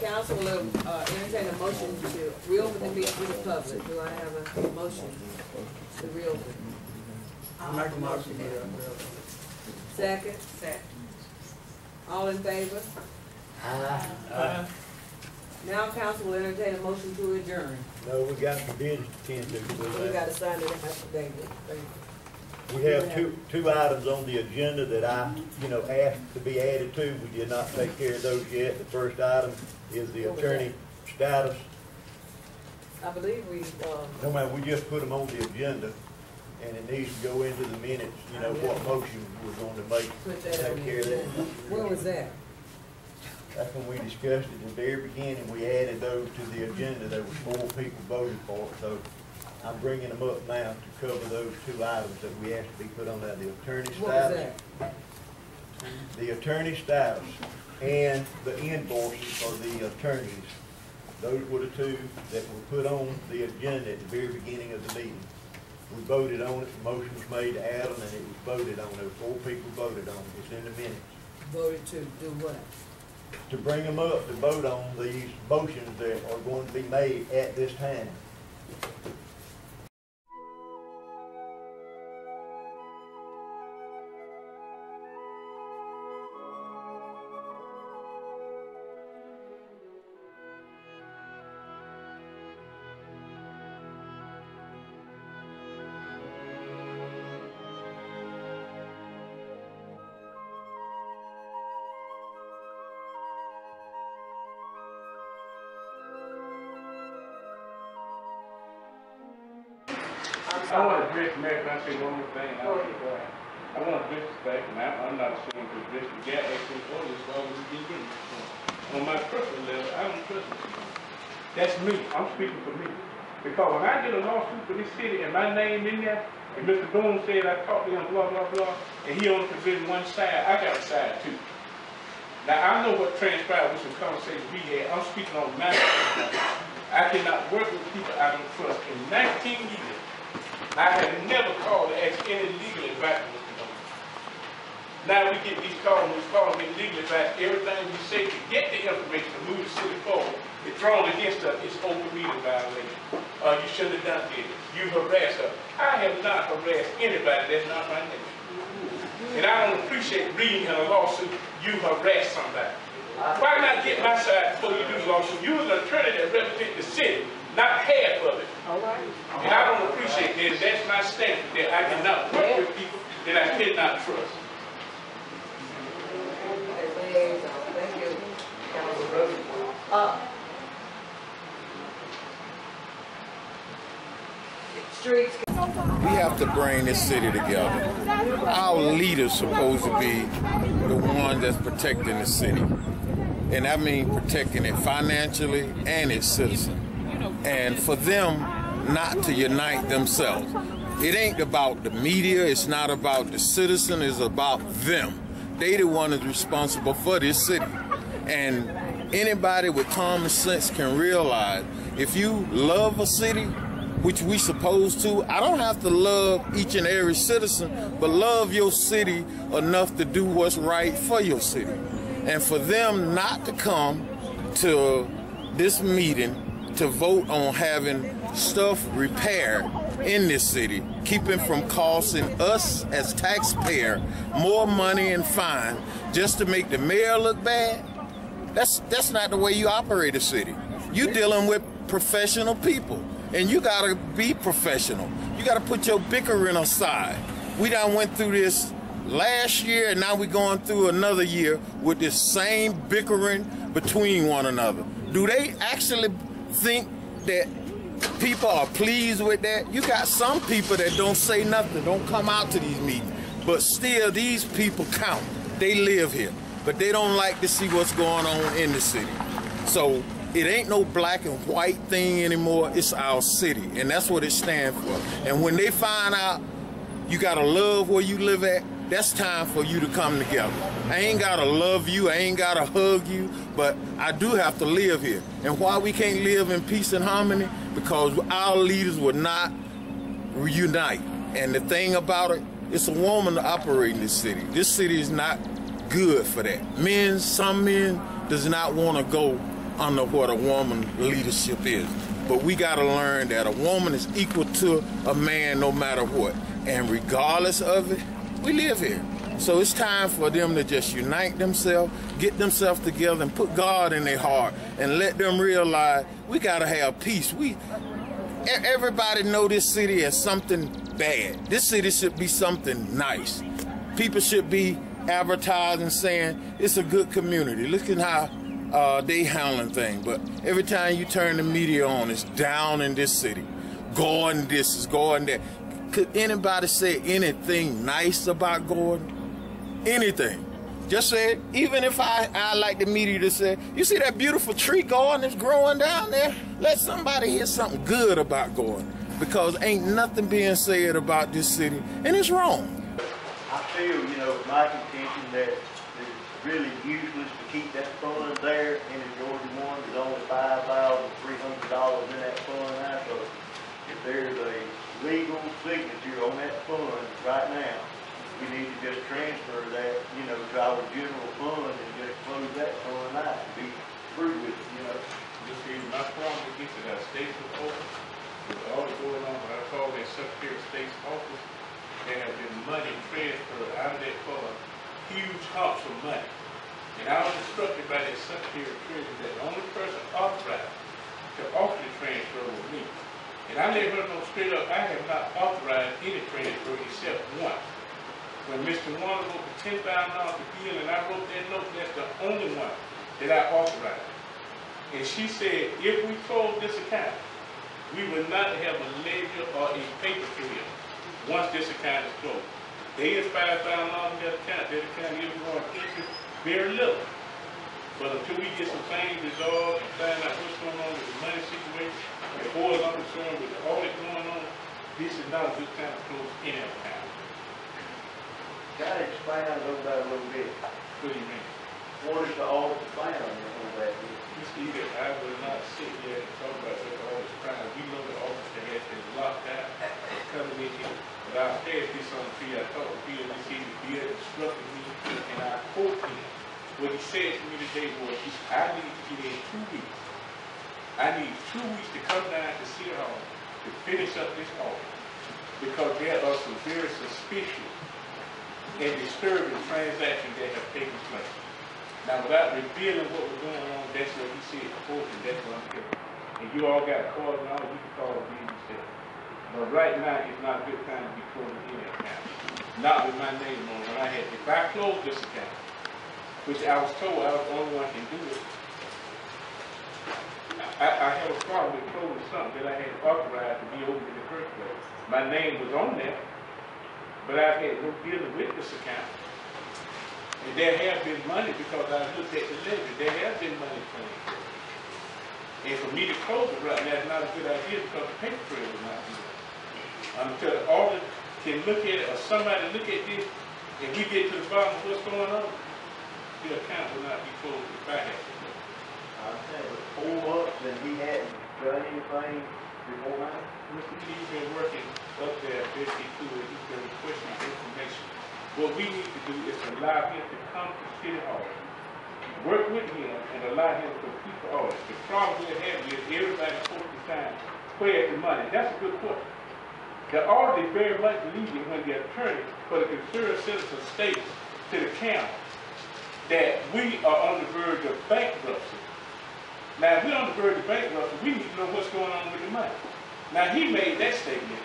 Council will entertain a motion to reopen the meeting to the public. Do I have a motion to reopen? I'll make a motion. Second? Second. All in favor? Aye. Now council will entertain a motion to adjourn. No, we got some business to tend to. We got to sign it after David. We have two items on the agenda that I, asked to be added to. We did not take care of those yet. The first item is the attorney status. I believe we. No, man, we just put them on the agenda, and it needs to go into the minutes. What motion we're going to make. Take care of that. Where was that? That's when we discussed it at the very beginning. We added those to the agenda. There was 4 people voting for it, so I'm bringing them up now to cover those 2 items that we asked to be put on that. The attorney status. What was that? The attorney status and the invoices for the attorneys. Those were the 2 that were put on the agenda at the very beginning of the meeting. We voted on it. The motion was made to add them, and it was voted on. There were 4 people voted on it. It's in the minutes. Voted to do what? To bring them up to vote on these motions that are going to be made at this time. I want to address Mayor, can I say one more thing? I want to address the fact, and I'm not ashamed to address the gas action orders as long as we get in. On my personal level, I don't trust this. That's me. I'm speaking for me. Because when I get a lawsuit for this city and my name in there, and Mr. Boone said I talked to him, blah, blah, blah, and he only presented one side, I got a side too. Now, I know what transpired with some conversations we had. I'm speaking on my side. I cannot work with people I don't trust. In 19 years, I have never called to ask any legal advice from Mr. Boone. Now we get these calls, and these calls get legal advice. Everything we say to get the information to move the city forward, it's drawn against us. It's open meeting violation. You shouldn't have done this. You harassed her. I have not harassed anybody. That's not my name. And I don't appreciate reading in a lawsuit, you harass somebody. Why not get my side before you do the lawsuit? You're an attorney that represents the city, not half of it. All right. And I don't appreciate that. That's my standard, that I cannot work with people that I cannot trust. Thank you. Streets. We have to bring this city together. Our leaders supposed to be the one that's protecting the city. And I mean protecting it financially and its citizens. And for them not to unite themselves, It ain't about the media, it's not about the citizen, it's about them. They the one that's responsible for this city. And anybody with common sense can realize if you love a city, which we supposed to, I don't have to love each and every citizen, but love your city enough to do what's right for your city. And for them not to come to this meeting to vote on having stuff repaired in this city, keeping from costing us as taxpayers more money and fine just to make the mayor look bad, that's not the way you operate a city. You're dealing with professional people, and you gotta be professional. You gotta put your bickering aside. We done went through this last year, and now we're going through another year with this same bickering between one another. Do they actually think that people are pleased with that? You got some people that don't say nothing, don't come out to these meetings, but still these people count. They live here, but they don't like to see what's going on in the city. So it ain't no black and white thing anymore, it's our city, and that's what it stands for. And when they find out you gotta love where you live at, that's time for you to come together. I ain't gotta love you, I ain't gotta hug you, but I do have to live here. And why we can't live in peace and harmony? Because our leaders would not reunite. And the thing about it, it's a woman operating this city. This city is not good for that. Some men does not want to go under what a woman leadership is. But we gotta learn that a woman is equal to a man no matter what. And regardless of it, we live here. So it's time for them to just unite themselves, get themselves together, and put God in their heart, and let them realize we gotta have peace. Everybody know this city as something bad. This city should be something nice. People should be advertising saying it's a good community. Look at how they handling things. But every time you turn the media on, it's down in this city. Gordon this is Gordon that. Could anybody say anything nice about Gordon? Anything. Just say, even if I like the media to say, you see that beautiful tree Gordon that's growing down there? Let somebody hear something good about Gordon. Because ain't nothing being said about this city, and it's wrong. I feel, my contention that it's really useless to keep that fund there in the Georgia one. There's only $5,300 in that fund now, so if there's a legal signature on that fund right now, we need to just transfer that, to our general fund and just close that fund out and be through with it, You see, my problem with this is that state's office, with all that's going on, what I call that Secretary of State's office, there has been money transferred out of that fund, huge humps of money. And I was instructed by that Secretary of Treasury that the only person authorized to offer the transfer was me. And I let her know straight up, I have not authorized any transfer except one. When Mr. Warner wrote the $10,000 bill and I wrote that note, that's the only one that I authorized. And she said, if we close this account, we will not have a ledger or a paper trail once this account is closed. There is $5,000 in that account is going interest very little. But until we get some things resolved and find out what's going on with the money situation, as far as I'm concerned with the audit going on, this is not a good time to close any account. Got to expand on that a little bit. What do you mean? What is the audit plan on that? You see that I will not sit here and talk about that all this time. You know the officer has been locked out, coming in here. But I've had this on the field. I talked to Peter this evening. Peter instructed me, and I quote him. What he said to me today was, I need to get in 2 weeks. I need 2 weeks to come down to City Hall to finish up this audit. Because there are some very suspicious and disturbing transactions that have taken place. Now, without revealing what was going on, that's what he said before, and that's what I'm telling you. And you all got calls now, you can call me yourself. But right now, it's not a good time to be closing any account. Not with my name on it. If I close this account, which I was told I was the only one can do it, I have a problem with closing something that I had authorized to be open in the first place. My name was on there, but I had no dealing with this account. And there has been money because I looked at the ledger. There has been money transferred. And for me to close it right now is not a good idea because the paper trail is not good. Until the auditor can look at it, or somebody look at this, and we get to the bottom of what's going on, the account will not be closed if I have to. I'm saying, with 4 months and he hadn't done anything before now? Mr. He's been working up there, best he could. He's been requesting information. What we need to do is allow him to come to City Hall, work with him, and allow him to complete the audit. The problem we're having is everybody supposed to sign, where's the money? That's a good question. The audit is very much needed when the attorney for the concerned citizen states to the county that we are on the verge of bankruptcy. Now, if we're on the verge of bankruptcy, we need to know what's going on with the money. Now, he made that statement,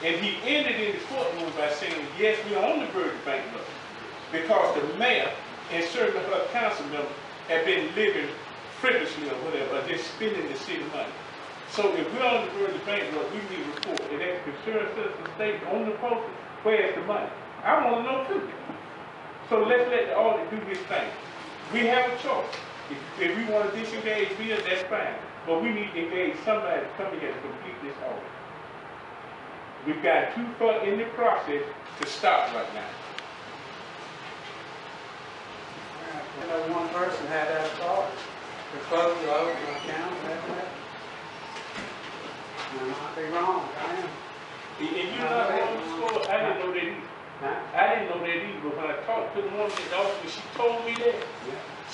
and he ended in the courtroom by saying, yes, we're on the verge of bankruptcy, because the mayor and certain of her council members have been living frivolously or whatever, or just spending the city money. So if we're on the verge of bankruptcy, we need a report. And as concerned citizen states on the poster, where's the money? I want to know too. So let's let the audit do this thing. We have a choice. If we want to disengage Bill, that's fine. But we need to engage somebody to come here to complete this audit. We've got too far in the process to stop right now. You know, one person had that thought to close the open account, that's that. I might be wrong, I am. And you're not wrong, I didn't know that either. I didn't know that either, but when I talked to the woman at the office, she told me that.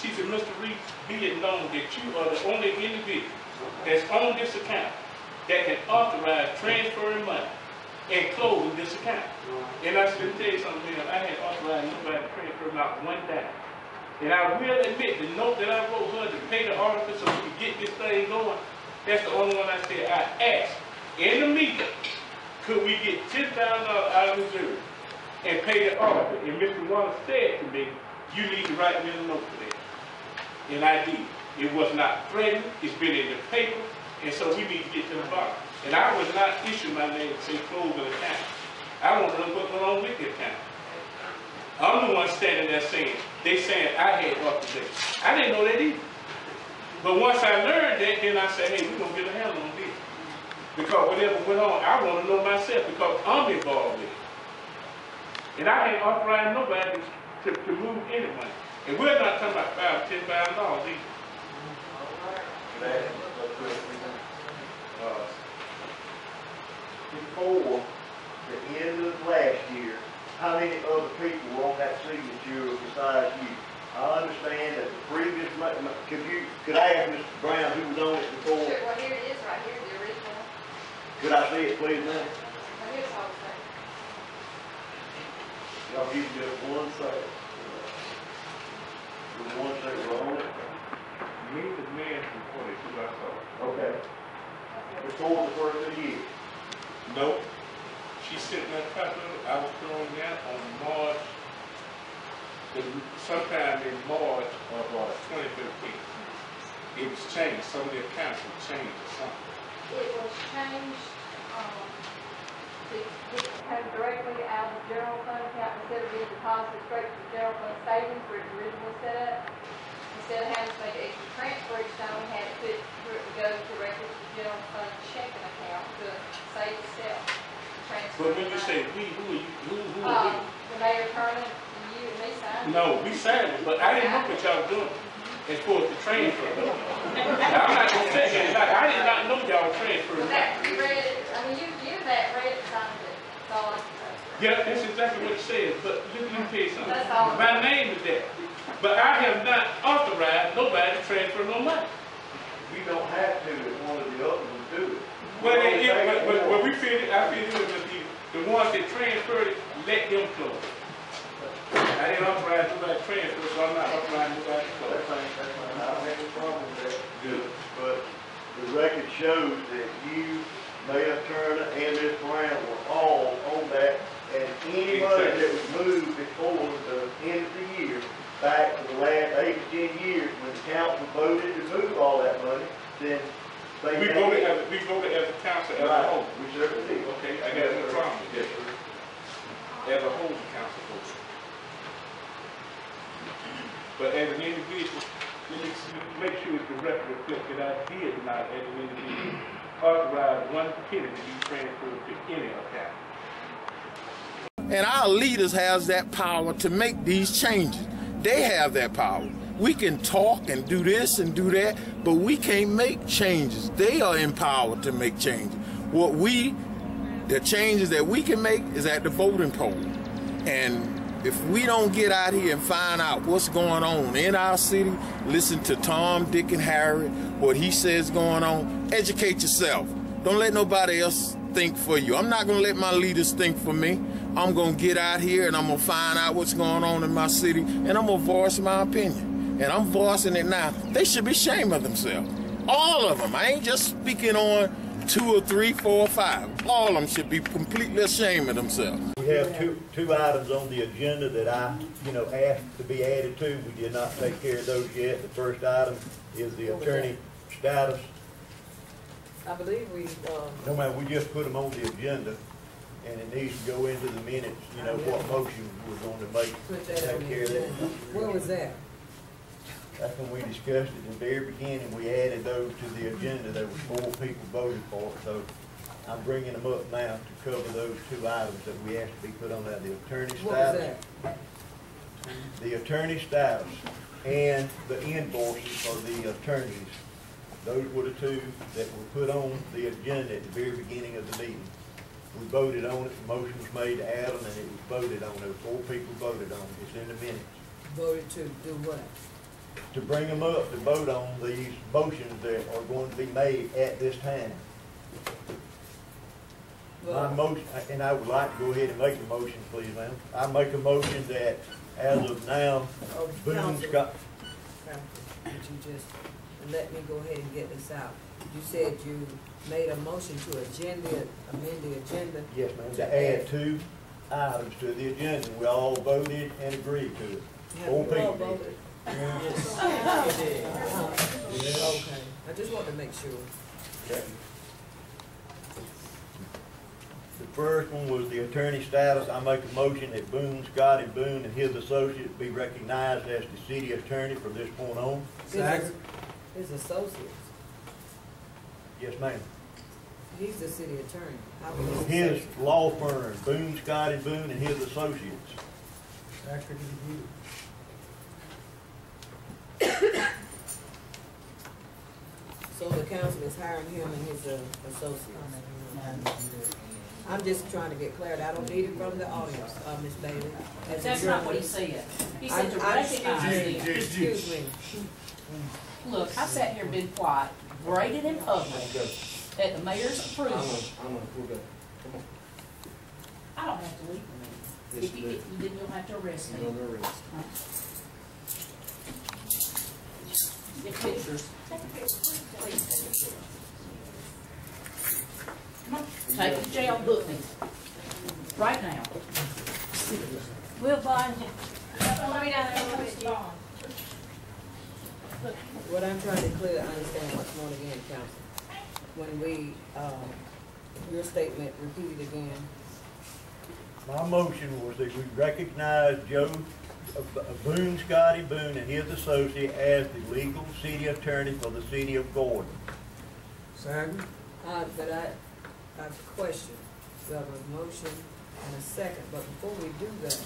She said, Mr. Reeves, be it known that you are the only individual that's on this account that can authorize transferring money and closing this account. And I said, let me tell you something, ma'am, I had authorized nobody to transfer not one dime. And I will admit, the note that I wrote her to pay the auditor so we could get this thing going, that's the only one I said. I asked in the meeting, could we get $10,000 out of Missouri and pay the auditor? And Mr. Wallace said to me, you need to write me a note for that. And I did. It was not threatened. It's been in the paper. And so we need to get to the bottom. And I was not issuing my name to say close an account. I want to know what's going on with the account. I'm the one standing there saying, they saying I had authorization. I didn't know that either. But once I learned that, then I said, hey, we're going to get a handle on this. Because whatever went on, I want to know myself because I'm involved with it. And I ain't authorized nobody to move any money. And we're not talking about $5,000, $10,000 either. Before the end of last year, how many other people were on that signature besides you? I understand that the previous, could I ask Mr. Brown who was on it before? Sure, well, here it is right here, the original. Could I see it, please, ma'am? Well, here's all the thing. Y'all give me just one second. The ones that were on it? Me, the man before they do I saw. Okay. Before the first of the year? No. She sent me a copy of it. I was throwing that on March, sometime in March of 2015. It was changed. Some of the accounts were changed or something. It was changed to come directly out of the general fund account instead of being deposited straight to the general fund savings where it originally set up. Instead of having to make an extra transfer each time, we had to put it for it to go directly to the general fund checking account to save itself. But when you say we, who are you? Who are we? The mayor, Turner, you and me signed it. No, we signed it, but I didn't know what y'all were doing as far as the transfer. I'm not gonna say that. I did not know y'all were transferring. You read it. I mean, you that read it, signed it. That's all I can say. Yeah, that's exactly what it says. But let me tell you something. That's all. My name is there, but I have not authorized nobody to transfer no money. We don't have to if one of the other ones do it. Well, we feel it. I feel it with the ones that transferred it. Let them close. I didn't authorize nobody to transfer, so I'm not authorizing nobody to close. That's fine. I don't have any problem with that. Good. But the record shows that you, Mayor Turner, and Ms. Brown were all on that, and any money that was moved before the end of the year, back to the last 8 to 10 years, when the council voted to move all that money, then we voted as a council as a whole. We certainly did. Okay, I got no problem with that. As a whole, the council voted. But as an individual, let me make sure it's the record reflects that I did not as an individual authorize one penny to be transferred to any account. And our leaders have that power to make these changes. They have that power. We can talk and do this and do that, but we can't make changes. They are empowered to make changes. The changes that we can make is at the voting poll. And if we don't get out here and find out what's going on in our city, listen to Tom, Dick, and Harry, what he says going on, educate yourself. Don't let nobody else think for you. I'm not going to let my leaders think for me. I'm going to get out here and I'm going to find out what's going on in my city, and I'm going to voice my opinion. And I'm voicing it now. They should be ashamed of themselves. All of them. I ain't just speaking on 2 or 3, 4 or 5. All of them should be completely ashamed of themselves. We have two items on the agenda that I, asked to be added to. We did not take care of those yet. The first item is the attorney status. I believe we, No, ma'am, we just put them on the agenda, and it needs to go into the minutes, what motion we're going to make. put that on Take the care of that. agenda. Where was that? That's when we discussed it in the very beginning. We added those to the agenda. There were 4 people voted for it, so I'm bringing them up now to cover those 2 items that we asked to be put on there. The attorney What was status. that? The attorney status and the invoices for the attorneys. Those were the 2 that were put on the agenda at the very beginning of the meeting. We voted on it. The motion was made to add them, and it was voted on. There were 4 people voted on it. It's in the minutes. Voted to do what? To bring them up to vote on these motions that are going to be made at this time. My motion, and I would like to go ahead and make a motion, please, ma'am. I make a motion that as of now, Boone's got. Could you just let me go ahead and get this out? You said you made a motion to amend the agenda. Yes, ma'am, to add 2 items to the agenda. We all voted and agreed to it. 4 people did. Yes. Okay, I just want to make sure. Okay. The first one was the attorney status. I make a motion that Boone, Scotty Boone, and his associates be recognized as the city attorney from this point on. His associates. Yes, ma'am. He's the city attorney. How would His law firm, Boone, Scotty Boone, and his associates. So the council is hiring him and his associates? I'm just trying to get clarity. I don't need it from the audience, Ms. Bailey. That's not what he said. He said to recognize them. Excuse me. Look, I sat here and been quiet, graded in public, at the mayor's approval. I don't have to leave the meeting. Then you'll have to arrest me. Get pictures. Please. Come on, take it to jail, book me. Right now. We'll bond you. What I'm trying to clearly understand once more again, council, when we, your statement repeated again. My motion was that we recognize Joe Boone, Scotty Boone, and his associate as the legal city attorney for the city of Gordon. Second. But I have a question. We have a motion and a second, but before we do that,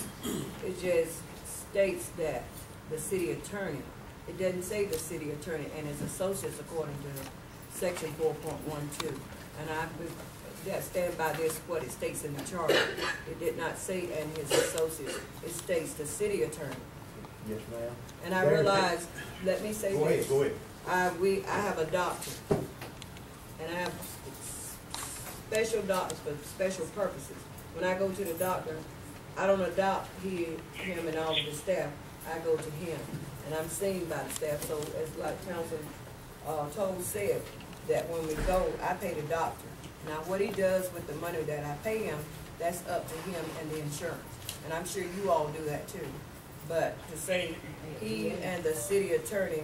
it just states that the city attorney, it doesn't say the city attorney and his associates according to section 4.12. And I stand by this, what it states in the charter. It did not say and his associates. It states the city attorney. Yes, ma'am. And I realize, let me say this. Go ahead. I have a doctor, and I have special doctors for special purposes. When I go to the doctor, I don't adopt him and all of the staff. I go to him, and I'm seen by the staff. So as like Council Toll said, that when we go, I pay the doctor. Now what he does with the money that I pay him, that's up to him and the insurance. And I'm sure you all do that too. But to say he and the city attorney,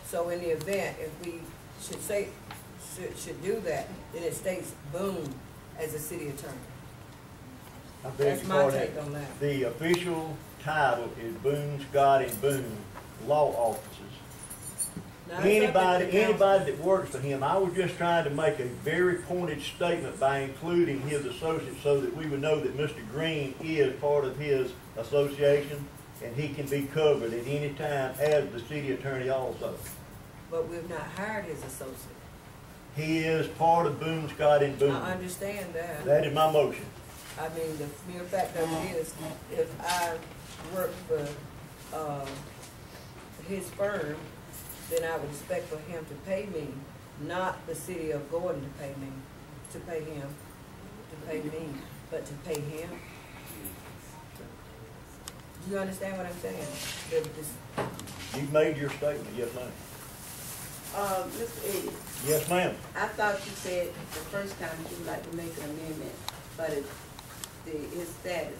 so in the event, if we should do that, then it states Boone as a city attorney. That's my take on that. The official title is Boone, Scotty Boone Law Offices. Anybody that works for him, I was just trying to make a very pointed statement by including his associates so that we would know that Mr. Green is part of his association and he can be covered at any time as the city attorney also. But we've not hired his associate. He is part of Boone, Scott and Boone. I understand that. That is my motion. I mean, the mere fact of it is, if I work for his firm, then I would expect for him to pay me, not the city of Gordon to pay me, to pay him, to pay me, but to pay him. Do you understand what I'm saying? You've made your statement, yes ma'am. Mr. Eddie. Yes ma'am. I thought you said the first time you would like to make an amendment, but his status.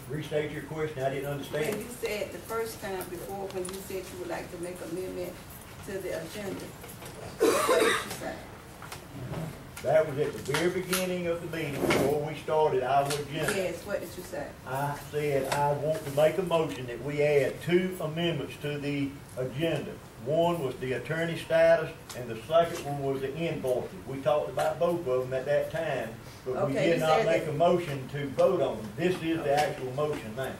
Restate your question, I didn't understand. When you said the first time before, when you said you would like to make amendment to the agenda, what did you say? That was at the very beginning of the meeting before we started our agenda. Yes, what did you say? I said I want to make a motion that we add 2 amendments to the agenda. One was the attorney status, and the second one was the invoices. We talked about both of them at that time, but we did not make a motion to vote on them. This is the actual motion now.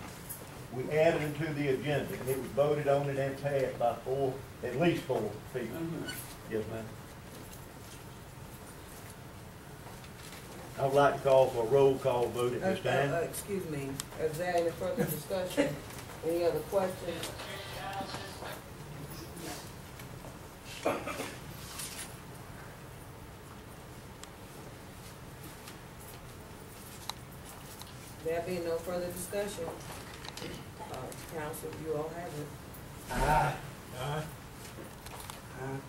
We added them to the agenda, and it was voted on and then passed by at least 4 people. Yes, ma'am. I would like to call for a roll call vote at this time. Excuse me, is there any further discussion? Any other questions? There being no further discussion, council, you all have it. Aye. Aye. Aye.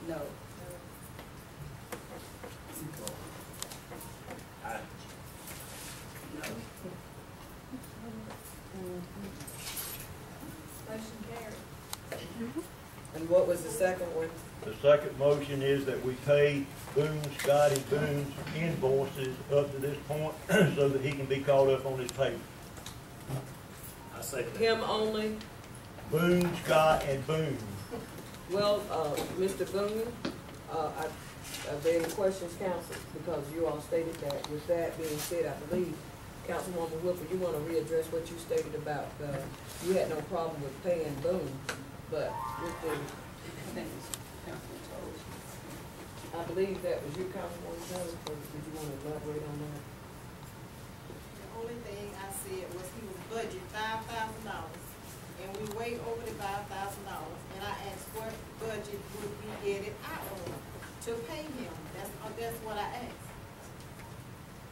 No. Aye. No. Motion carried. And what was the second one? The second motion is that we pay Boone, Scotty Boone's invoices up to this point so that he can be caught up on his payment. I second him only? Boone, Scott, and Boone. Well, Mr. Boone, are there any questions, council? Because you all stated that. With that being said, I believe, Councilwoman Whipper, you want to readdress what you stated about, you had no problem with paying Boone, but with the, I believe that was you, Councilwoman Jones, or did you want to elaborate on that? The only thing I said was he was budget $5,000, and we way over the $5,000, and I asked what budget would we get it out of to pay him. That's what I asked.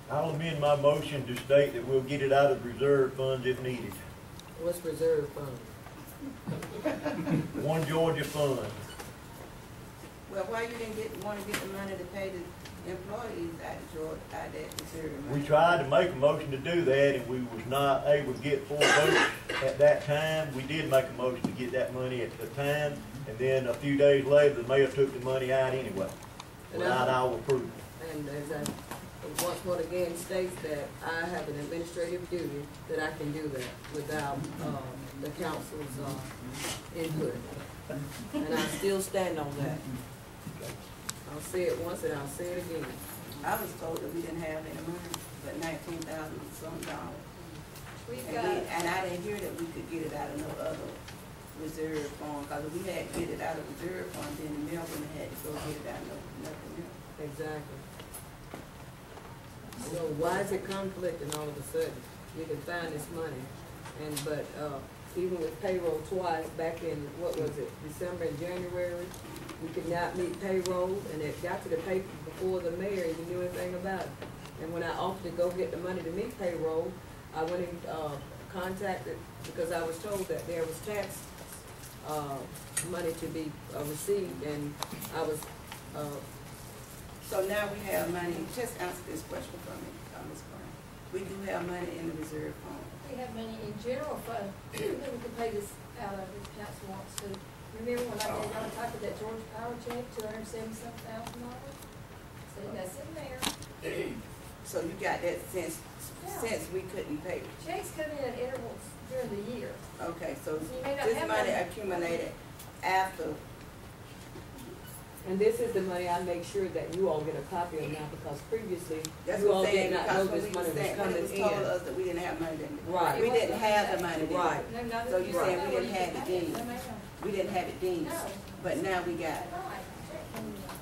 I'll amend my motion to state that we'll get it out of reserve funds if needed. What's reserve fund? One Georgia fund. Well, why you didn't want to get the money to pay the employees out of that reserve money? We tried to make a motion to do that, and we was not able to get 4 votes at that time. We did make a motion to get that money at the time, and then a few days later, the mayor took the money out anyway, without our approval. And as I once again states that I have an administrative duty that I can do that without the council's input. And I still stand on that. I'll say it once and I'll say it again. I was told that we didn't have any money, but $19,000 some dollars. And I didn't hear that we could get it out of no other reserve fund, because if we had to get it out of reserve fund, then the mayor wouldn't have had to go get it out of nothing else. Exactly. So why is it conflicting all of a sudden? We can find this money, but even with payroll twice back in, what was it, December and January, we could not meet payroll, and it got to the paper before the mayor even knew anything about it. And when I offered to go get the money to meet payroll, I went and contacted, because I was told that there was tax money to be received, and I was so now we have money. Just answer this question for me, Ms. Brown. We do have money in the reserve fund. We have money in general fund, we can pay this out of if council wants to. Remember when I gave y'all a copy of that Georgia Power check, $277,000? So that's in there. So you got that since we couldn't pay. Checks come in at intervals during the year. Okay, so You may not this have money money. accumulated after. And this is the money I make sure that you all get a copy of now, because previously, That's you what all I'm saying, did not because know when this we money was was saying, when coming it was told in. us that we didn't have money then. Right. We didn't have the money then. Right. No, not So you that- saying we didn't have it then? We didn't have it then, but now we got it.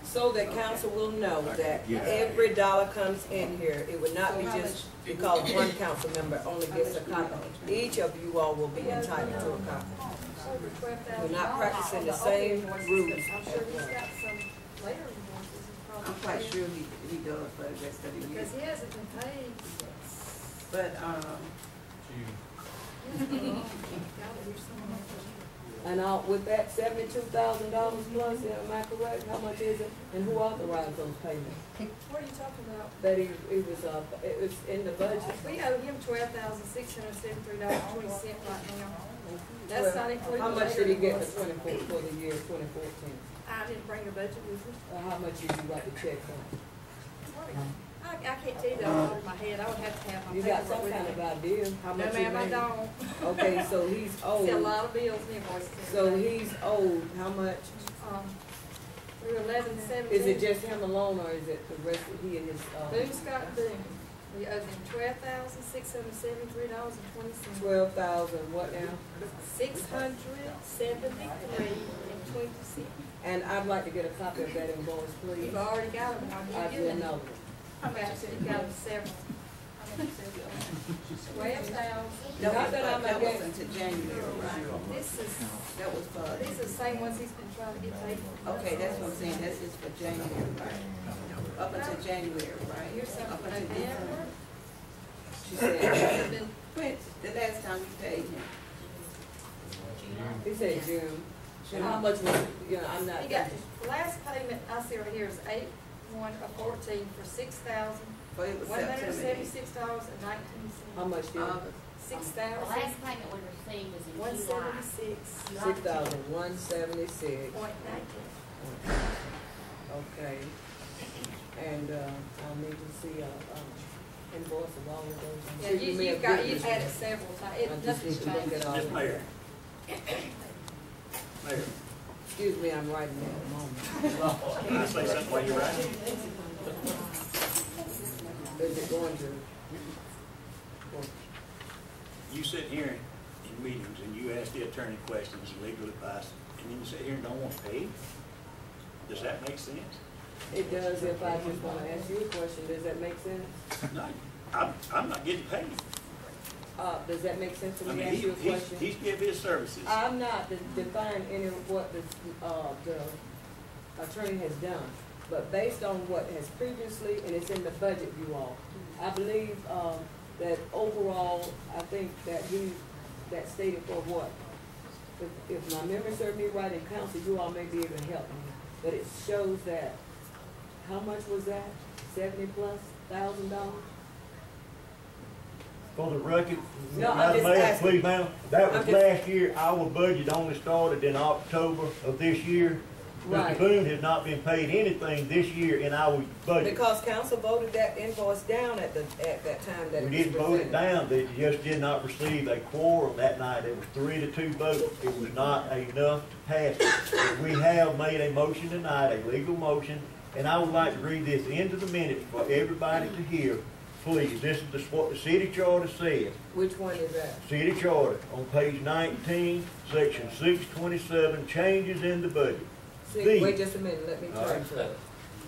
So that council will know that every dollar comes in here. It would not be just because one council member only gets a copy. Each of you all will be entitled to a copy. Over $12,000. We're not practicing the same rules. I'm sure he's got some later invoices. I'm quite sure he does for the rest of the year. Because he hasn't been paid. But, And with that $72,000 plus, am I correct? How much is it? And who authorized those payments? What are you talking about? That it was in the budget. We owe him $12,673.20 right now. That's not including. How much later did he get invoices. for the year 2014? I didn't bring the budget with me. How much did you write the check on? I can't tell you that off the top of my head. I would have to have my You got paperwork some with kind me. of idea how much No, he ma'am, I made? don't. Okay, so he's owed. See a lot of bills and invoices. So he's owed how much? Through 11/17. Is it just him alone, or is it the rest of he and his? Boone Scott Boone. We owe them $12,673.20. 12,000. What now? $673.20. And I'd like to get a copy of that invoice, please. You've already got them. I do know. I've actually got them several. Not that I'm against until January, right? This is, That was for. these are the same ones he's been trying to get paid for. Okay, that's what I'm saying, that's just for January, right? Up until January, right? Here's something Up until November. December. She said, when, the last time we paid him. He said June. And how much was, I'm not. He got, the last payment I see right here is 8/1/14 for $6,176.19. How much did? $6,000. The last payment we received was in July. 176. $6,176. Okay. And I'll need to see invoice of all of those. Yeah, you've had it several times. I just need to look at all of them. Mayor. Mayor. Excuse me, I'm writing at the moment. Can I say something while you're writing? Is it going to? You sit here in meetings and you ask the attorney questions, legal advice, and then you sit here and don't want to pay? Does that make sense? It does if I just want to ask you a question. Does that make sense? No, I'm not getting paid. Does that make sense to I me? mean, Ask you a question. he's giving his services. I'm not defining any of what the attorney has done, but based on what has previously, and it's in the budget, you all, I believe that overall, I think that that stated for what? If my memory serves me right in council, you all may be able to help me, but it shows that, how much was that? $70,000+? For the record, No, I'm Madam just Mayor, asking. please, ma'am, that was I'm just- last year. Our budget only started in October of this year. Right. Mr. Boone has not been paid anything this year in our budget. Because council voted that invoice down at that time that We it was didn't vote it presented. down, they just did not receive a quorum that night. It was 3-2 vote. It was not enough to pass it. But we have made a motion tonight, a legal motion, and I would like to read this into the minutes for everybody to hear. Please, this is what the city charter says. Which one is that? City charter, on page 19, section 627, changes in the budget. Wait just a minute, let me All turn right. to it.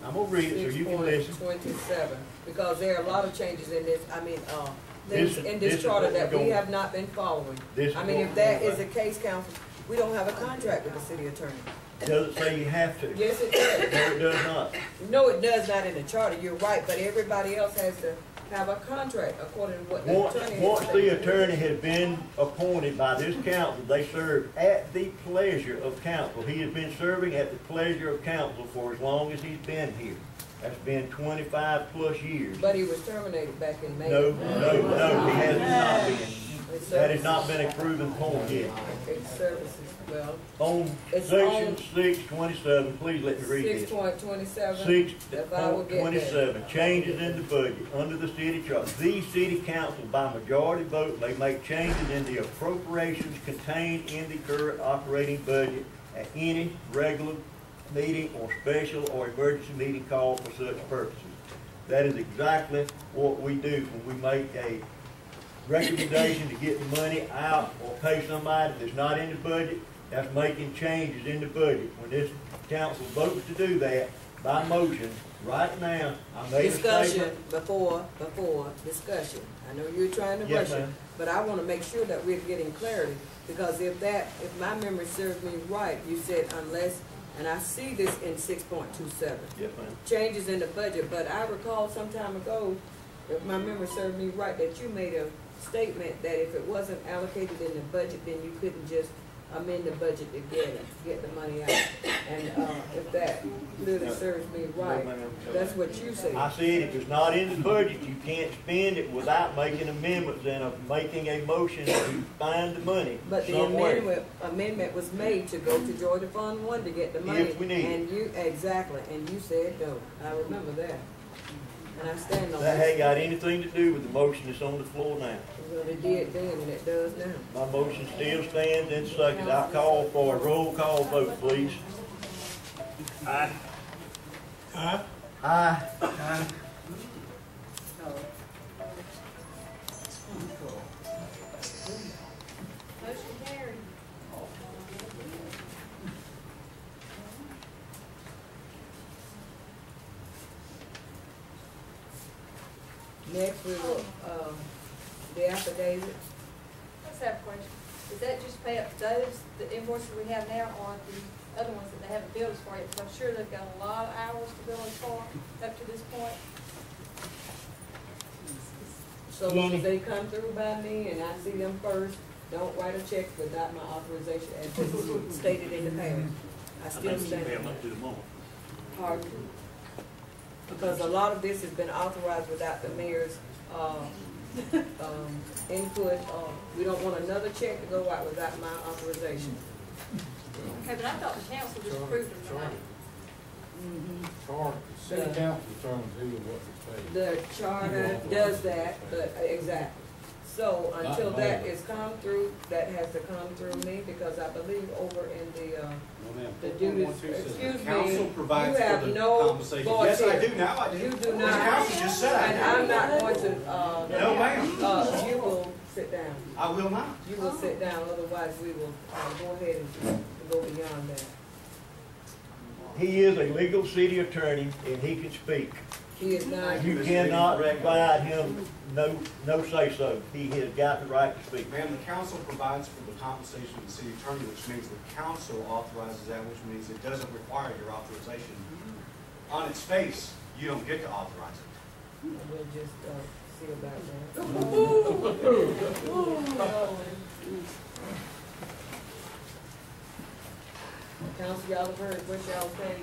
I'm gonna read it so you can listen. 6.27, because there are a lot of changes in this, things in this this is charter what that we're we going- have not been following. This is I mean, what if we're that going is the case, council, we don't have a contract with the city attorney. It doesn't say you have to. Yes, it does. No, it does not. No, it does not in the charter, you're right, but everybody else has to have a contract according to what the attorney has Once said. the attorney has been appointed by this council, they serve at the pleasure of council. He has been serving at the pleasure of council for as long as he's been here. That's been 25+ years. But he was terminated back in May. No, he has not been. That has not been a proven point yet. It's services, well. On It's section on 627, please let me read this. 6.27. If I will get there. 6.27, changes in the budget under the city chart. The city council by majority vote may make changes in the appropriations contained in the current operating budget at any regular meeting or special or emergency meeting called for such purposes. That is exactly what we do when we make a recommendation to get the money out or pay somebody that's not in the budget. That's making changes in the budget. When this council votes to do that by motion, right now, I made a Discussion statement. before discussion. I know you're trying to Yes, rush it, ma'am. but I want to make sure that we're getting clarity, because if my memory serves me right, you said unless, and I see this in 6.27. Yes, ma'am. Changes in the budget, but I recall some time ago, if my memory served me right, that you made a statement that if it wasn't allocated in the budget, then you couldn't just amend the budget to get the money out. And if that really serves me right, that's what you said. I said if it's not in the budget, you can't spend it without making amendments and making a motion to find the money But the somewhere. amendment was made to go to Georgia Fund 1 to get the money. If we need it. And you, exactly, and you said no. I remember that. And I stand on That ain't got anything to do with the motion that's on the floor now. Well, it did then, and it does now. My motion still stands in second. I call for a roll call vote, please. Aye. Aye. Aye. Motion carried. Next, we will, the affidavit. Let's have a question. Does that just pay up those, the invoices we have now, or the other ones that they haven't billed us for yet? Because I'm sure they've got a lot of hours to bill us for up to this point. So long as they come through by me and I see them first, don't write a check without my authorization as stated in the past. I still stand Pay on them up that. to the moment. Pardon? Because a lot of this has been authorized without the mayor's, input. We don't want another check to go out without my authorization. Okay, but I thought the council just approved them tonight. City council determines who and what is paid. The charter does that, but, exactly. So until that is come through, that has to come through me, because I believe over in the duties, excuse me, Council provides you have for the no compensation. voice Yes, I here. do now, I do. You do The not. council just said I do. And I'm not going to, No, ma'am. you will sit down. I will not. You will sit down, otherwise we will, go ahead and go beyond that. He is a legal city attorney and he can speak. He is not. You cannot provide him no say-so. He has got the right to speak. Ma'am, the council provides for the compensation of the city attorney, which means the council authorizes that, which means it doesn't require your authorization. On its face, you don't get to authorize it. We'll just, see about that. Council, y'all have heard what y'all say.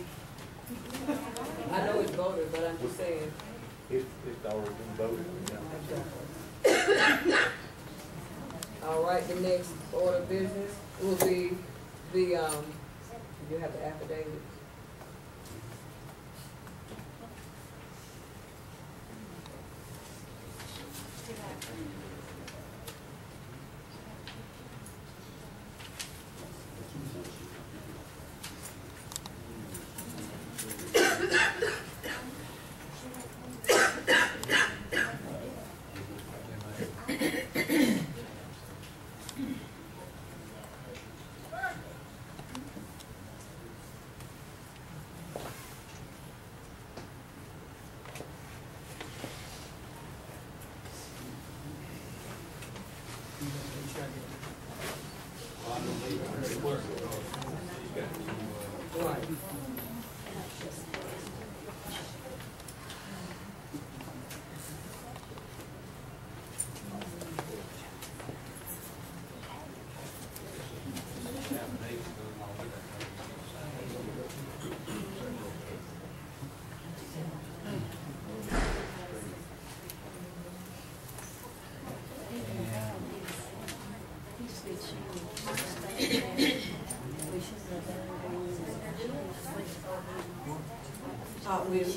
I know it's voted, but I'm just saying. It's already been voted. All right, the next order of business will be the, you have the affidavit.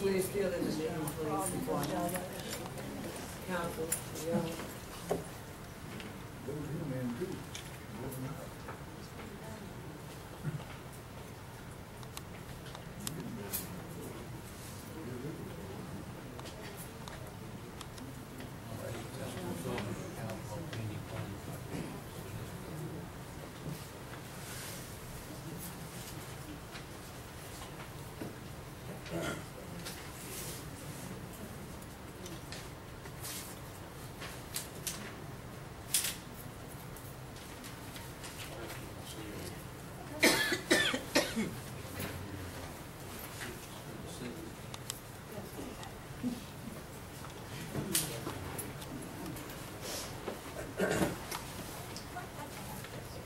We're still in the meeting, please. Council, yeah.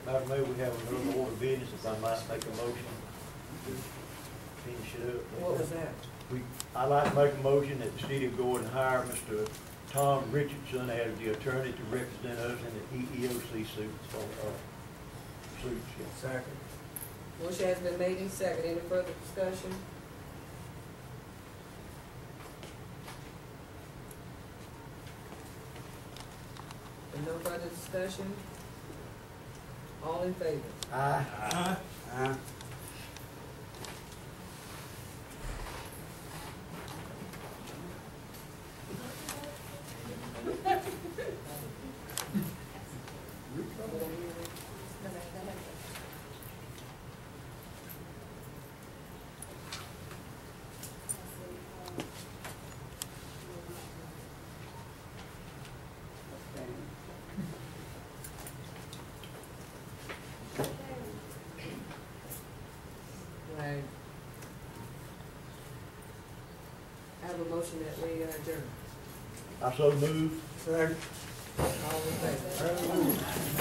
Madam Mayor, we have another order of business, if I might make a motion to finish it up. What was that? I'd like to make a motion that the city of Gordon hire Mr. Tom Richardson as the attorney to represent us in the EEOC suits. Second. Motion has been made and second. Any further discussion? If no further discussion, all in favor? Aye. Aye. Aye. Right. I have a motion that we adjourn. I so move. Second. All in favor?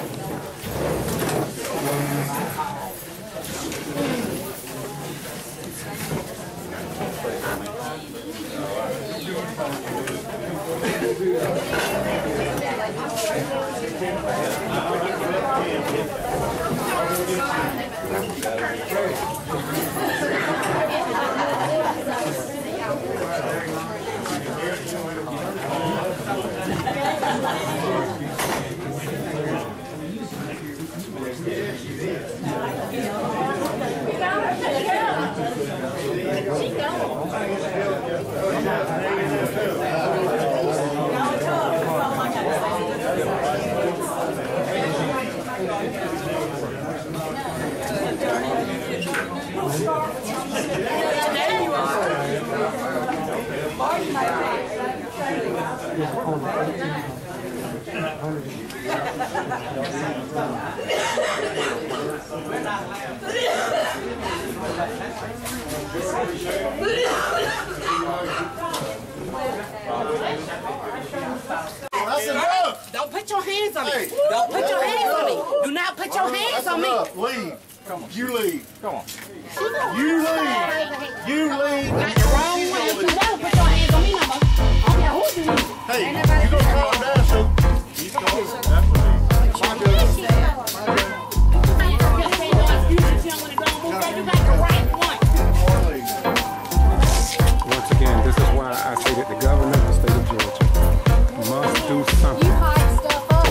Don't put your hands on me. Don't put your hands on me. Do not put your hands on me. Leave. Come on. You leave. Come on. You leave. You leave. Got the wrong way. You never put your hands on me no more. I don't care who you is. Hey, you gonna calm down, so he's going. That's what Once again, this is why I say that the governor of the state of Georgia must do something to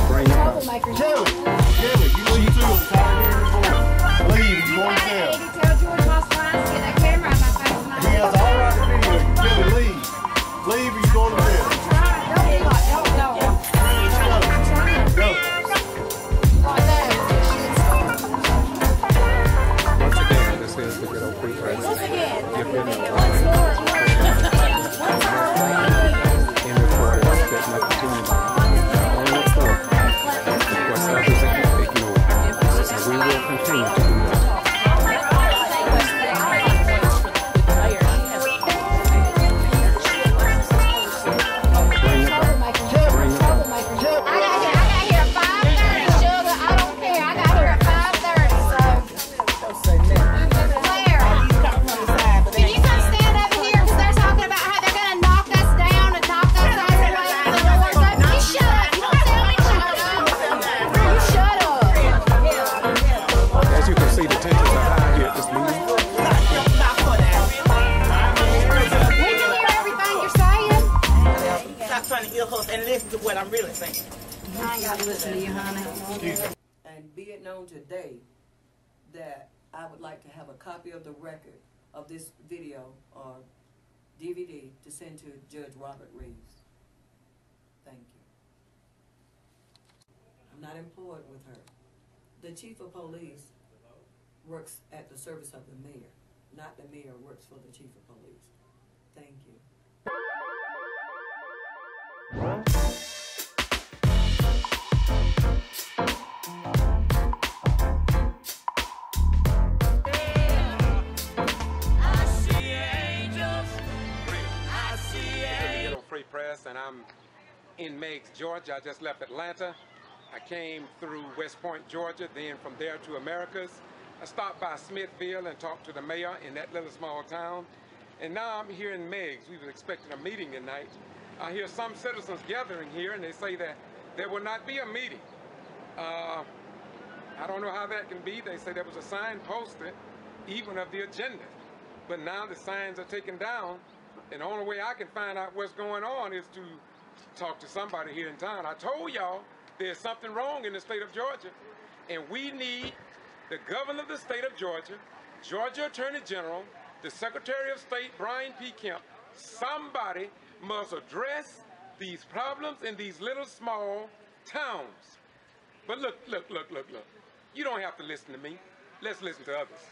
bring about. Kelly, you leave too. I'm tired of hearing your voice. Leave. You're going to jail. He has all right to be here. Kelly, leave. Leave or you're going to jail. Once again, this is the good old free press. Give them the in recorded that nothing to me. Only stuff what others have ignored. And we will continue to do that. Can you come stand Thank you. I ain't got to listen to you, honey. And be it known today that I would like to have a copy of the record of this video or DVD to send to Judge Robert Reeves. Thank you. I'm not employed with her. The chief of police works at the service of the mayor, not the mayor works for the chief of police. Thank you. Free Press, and I'm in Meigs, Georgia. I just left Atlanta. I came through West Point, Georgia, then from there to Americas. I stopped by Smithville and talked to the mayor in that little small town. And now I'm here in Meigs. We were expecting a meeting tonight. I hear some citizens gathering here, and they say that there will not be a meeting. I don't know how that can be. They say there was a sign posted, even of the agenda. But now the signs are taken down. And the only way I can find out what's going on is to talk to somebody here in town. I told y'all there's something wrong in the state of Georgia, and we need the governor of the state of Georgia, Georgia Attorney General, the Secretary of State, Brian P. Kemp. Somebody must address these problems in these little small towns. But look. You don't have to listen to me. Let's listen to others.